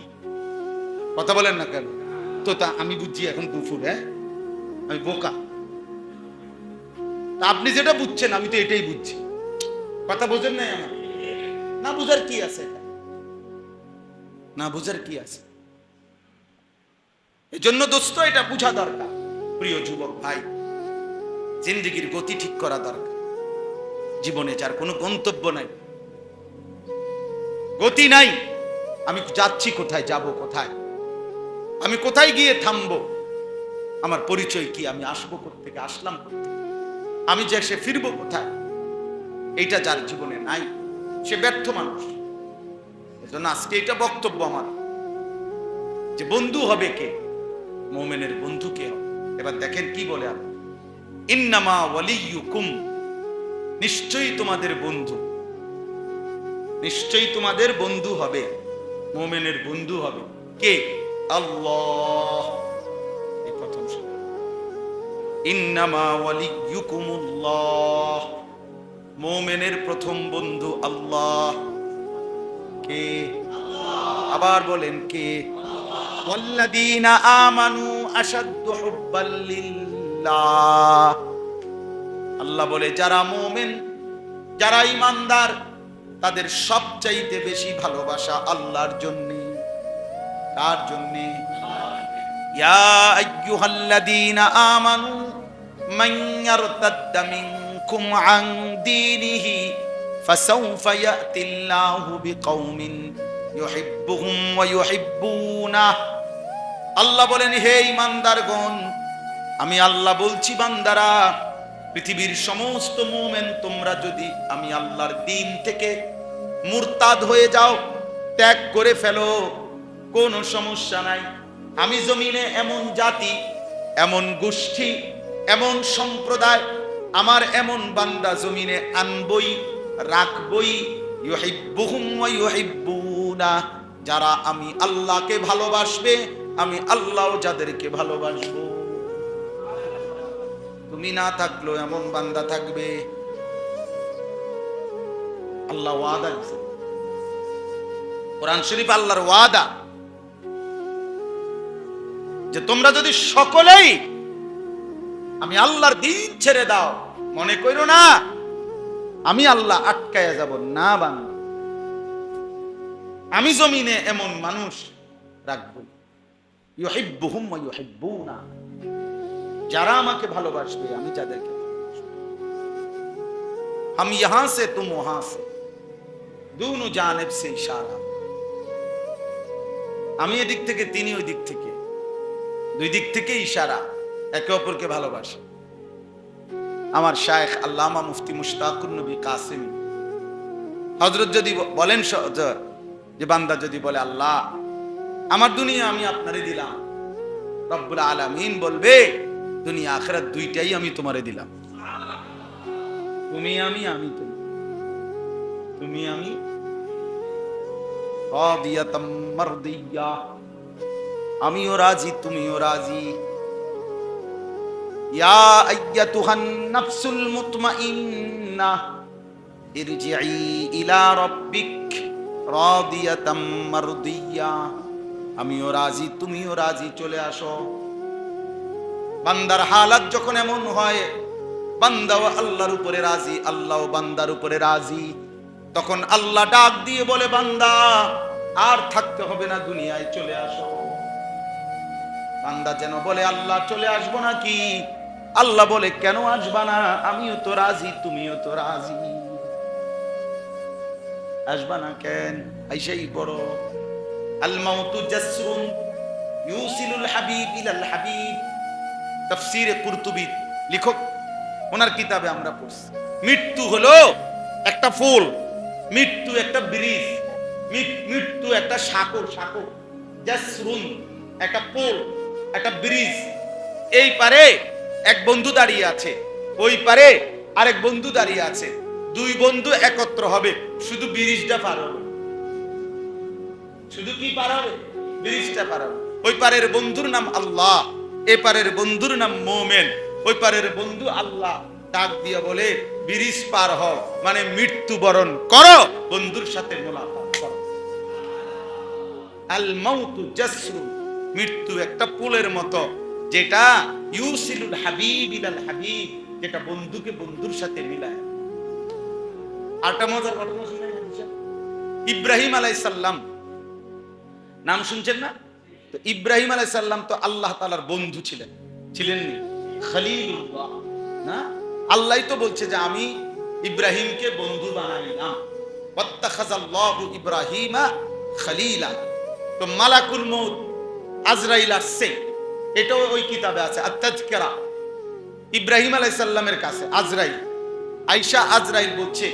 কথা বলেন না কেন? তো তা আমি বুঝছি এখন দুপুর, আমি বোকা। তা আপনি যেটা বুঝছেন আমি তো এটাই বুঝছি। কথা বোঝেন নাই আমার? না বুঝার কি আছে? না বুঝার কি আছে? এজন্য দোস্ত এটা বুঝা দরকার। প্রিয় যুবক ভাই, জিন্দেগির গতি ঠিক করা দরকার। জীবনে যার কোনো গন্তব্য নাই, গতি নাই, আমি যাচ্ছি কোথায়, যাব কোথায়, আমি কোথায় গিয়ে থামবো, আমার পরিচয় কি, আমি আসবো কোত্থেকে, আসলাম কোত্থেকে, আমি যে সে ফিরবো কোথায়, এইটা যার জীবনে নাই সে ব্যর্থ মানুষ। এজন্য আজকে এটা বক্তব্য আমার যে বন্ধু হবে কে, মুমিনের বন্ধু কে হবে। এবার দেখেন কি বলে আল্লাহ, ইন্নামা ওয়ালিয়ুকুম, নিশ্চয়ই তোমাদের বন্ধু, নিশ্চয়ই তোমাদের বন্ধু হবে, মুমিনের বন্ধু হবে কে? আল্লাহ। এই প্রথম শব্দ, ইন্নামা ওয়ালিয়ুকুমুল্লাহ, মুমিনের প্রথম বন্ধু আল্লাহ। কে? আবার বলেন কে? ওয়াল্লাযীনা আমানু আশাদ্দু হুব্বাল লিল্লাহ, আল্লাহ বলে যারা মুমিন, যারা ঈমানদার, তাদের সবচাইতে বেশি ভালোবাসা আল্লাহর জন্য। কার জন্য? ইয়া আইয়ুহাল্লাযীনা আমানু মান ইয়ারতাদ্দা মিনকুম আন দীনিহি ফাসাউফা ইয়াতিল্লাহু বিকওমিন ইউহিব্বুহুম ওয়া ইউহিব্বুনাহ। আল্লাহ বলেন হে ঈমানদারগণ, আমি আল্লাহ বলছি বান্দারা, পৃথিবীর সমস্ত মুমিন তোমরা যদি আমি আল্লাহর দ্বীন থেকে মুরতাদ হয়ে যাও, ত্যাগ করে ফেলো, কোনো সমস্যা নাই। আমি জমিনে এমন জাতি, এমন গোষ্ঠী, এমন সম্প্রদায়, আমার এমন বান্দা জমিনে আনবই, রাখবই, ইউহিব্বুহুম ওয়া ইউহিব্বুনা, যারা আমি আল্লাহকে ভালোবাসবে, আমি আল্লাহও যাদেরকে ভালোবাসবো। তুমি না থাকলেও এমন বান্দা থাকবে। আল্লাহ ওয়াদা দিয়েছে, কোরআন শরীফ আল্লাহর ওয়াদা, যে তোমরা যদি সকলেই আমি আল্লাহর দ্বীন ছেড়ে দাও, মনে করো না আমি আল্লাহ আটকায়া যাব না, বান্দা আমি জমিনে এমন মানুষ রাখবো, ইউহিব্বুহুম ওয়া ইউহিব্বুনা, যারা আমাকে ভালোবাসবে, আমি যাদেরকে ভালোবাসবো। हम यहां से तुम वहां से, दोनों जानिब से इशारा, আমি এদিক থেকে তিনি ওই দিক থেকে, দুই দিক থেকে ইশারা, একে অপরকে ভালোবাসে। আমার শায়েখ আল্লামা মুফতি মুশতাকুর নবী কাসেমী হযরত যদি বলেন যে বান্দা যদি বলে আল্লাহ আমার দুনিয়া আমি আপনারে দিলাম, রব্বুল আলামিন বলবে দুনিয়া আখিরাত দুইটাই আমি তোমারে দিলাম। তুমি আমি, আমি তুমি, তুমি আমি, রাদিয়াতাম মারদিয়া, আমিও রাজি তুমিও রাজি। ইয়া আইয়াতুহান নাফসুল মুতমাইন্নাহ ইরজিই ইলা রাব্বিক রাদিয়াতাম মারদিয়া, আমিও রাজি তুমিও রাজি, চলে আসো। বান্দার হালাত যখন এমন হয়, বান্দাও আল্লাহর উপরে রাজি, আল্লাহও বান্দার উপরে রাজি, তখন আল্লাহ ডাক দিয়ে বলে বান্দা আর থাকতে হবে না, দুনিয়ায় চলে আসো। বান্দা যেন বলে আল্লাহ চলে আসবো নাকি? আল্লাহ বলে কেন আসবা না, আমিও তো রাজি তুমিও তো রাজি, আসবা না কেন? আইসাই বড়। আল মাউতু জাসরুন ইউসিলুল হাবিব ইলাল হাবিব, তাফসীরে কুরতুবী লেখক, ওনার কিতাবে আমরা পড়ছি, মৃত্যু হলো একটা ফুল, মৃত্যু একটা ব্রিজ, মৃত্যু একটা সাঁকো, সাঁকো, জাসরুন একটা পোল, একটা ব্রিজ। এই পারে এক বন্ধু দাঁড়িয়ে আছে, ওই পারে আরেক বন্ধু দাঁড়িয়ে আছে, দুই বন্ধু একত্র হবে, শুধু ব্রিজটা পার হবে। শুধু কি পার হবে? ব্রিজটা পার হবে। ওই পারের বন্ধুর নাম আল্লাহ, এ পারের বন্ধুর নাম মুমিন। ওই পারের বন্ধু আল্লাহ ডাক দিয়ে বলে ব্রিজ পার হও, মানে মৃত্যুবরণ করো, বন্ধুর সাথে মোলাকাত করো। আল মাউতু জাসরুন মৃত্যু একটা পুলের মতো, যেটা ইউসিলুল হাবিব ইলাল হাবিব, যেটা বন্ধুকে বন্ধুর সাথে মিলায়। আরেকটা মজার ঘটনা শুনেন, ইব্রাহিম আলাইহিস সালাম নাম শুনছেন না? তো ইব্রাহিম আলাইহিস সালাম তো আল্লাহ তাআলার বন্ধু ছিলেন, ছিলেননি? খলিলুল্লাহ না? আল্লাহই তো বলছে যে আমি ইব্রাহিমকে বন্ধু বানাইলাম, ওয়াত্তাখাযাল্লাহু ইব্রাহিমা খলিলা। তো মালাকুল মউত আজরাইল আসছে, এটাও ওই কিতাবে আছে আত-তাযকিরা। ইব্রাহিম আলাইহিস সালামের কাছে আজরাইল আয়েশা, আজরাইল বলছে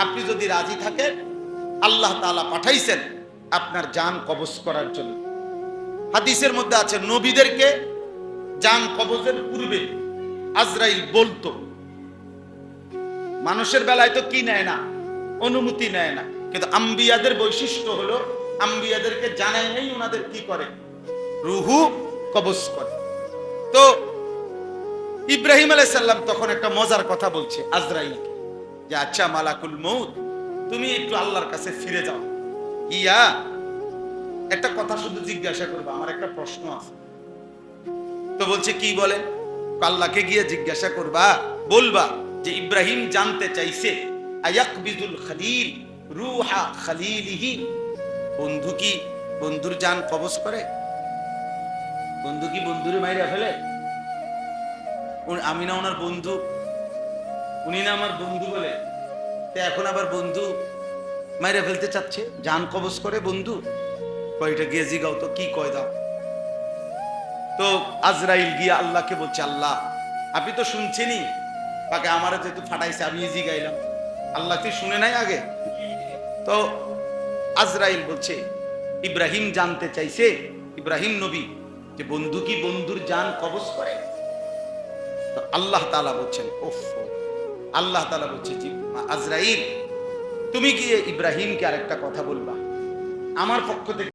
আপনি যদি রাজি থাকেন, আল্লাহ তাআলা পাঠাইছেন আপনার জান কবজ করার জন্য। হাদিসের মধ্যে আছে নবীদেরকে জান কবজের পূর্বে আজরাইল বলতো, মানুষের বেলায় তো কি নেয় না, অনুমতি নেয় না, কিন্তু আম্বিয়াদের বৈশিষ্ট্য হলো আম্বিয়াদেরকে জানাই নেই ওনাদের কি করে, রুহু কবজ করে। তো ইব্রাহিম আলাইহিস সালাম তখন একটা মজার কথা বলছে আজরাইলকে, যে আচ্ছা মালাকুল মউত, তুমি একটু আল্লাহর কাছে ফিরে যাও, ইয়া একটা কথা শুধু জিজ্ঞাসা করবা, আমার একটা প্রশ্ন আছে। তো বলছে কি বলেন? আল্লাহকে গিয়ে জিজ্ঞাসা করবা, বলবা যে ইব্রাহিম জানতে চাইছে আয়াকবিজুল খলিল রুহা খলিলিহি, বন্ধু কি বন্ধুর জান কবজ করে? বন্ধু কি বন্ধুরে মাইরা ফেলে? আমি না ওনার বন্ধু, উনি না আমার বন্ধু বলে, তো এখন আবার বন্ধু মাইরা ফেলতে চাচ্ছে, জান কবজ করে বন্ধু? কয়টা গিয়ে জিগাও তো কি কয় দাও। তো আজরাইল গিয়ে আল্লাহকে বলছে, আল্লাহ আপনি তো শুনছেনই, তাকে আমার যেহেতু ফাটাইছে আমি জিগাইলাম, আল্লাহ কি শুনে নাই আগে? তো আজরাইল বলছে ইব্রাহিম জানতে চাইছে, ইব্রাহিম নবী, যে বন্ধু কি বন্ধুর জান কবজ করে? তো আল্লাহ তাআলা বলছেন, ওফ, আল্লাহ তাআলা বলছে জি আজরাইল, তুমি গিয়ে ইব্রাহিমকে আরেকটা কথা বলবা, আমার পক্ষ থেকে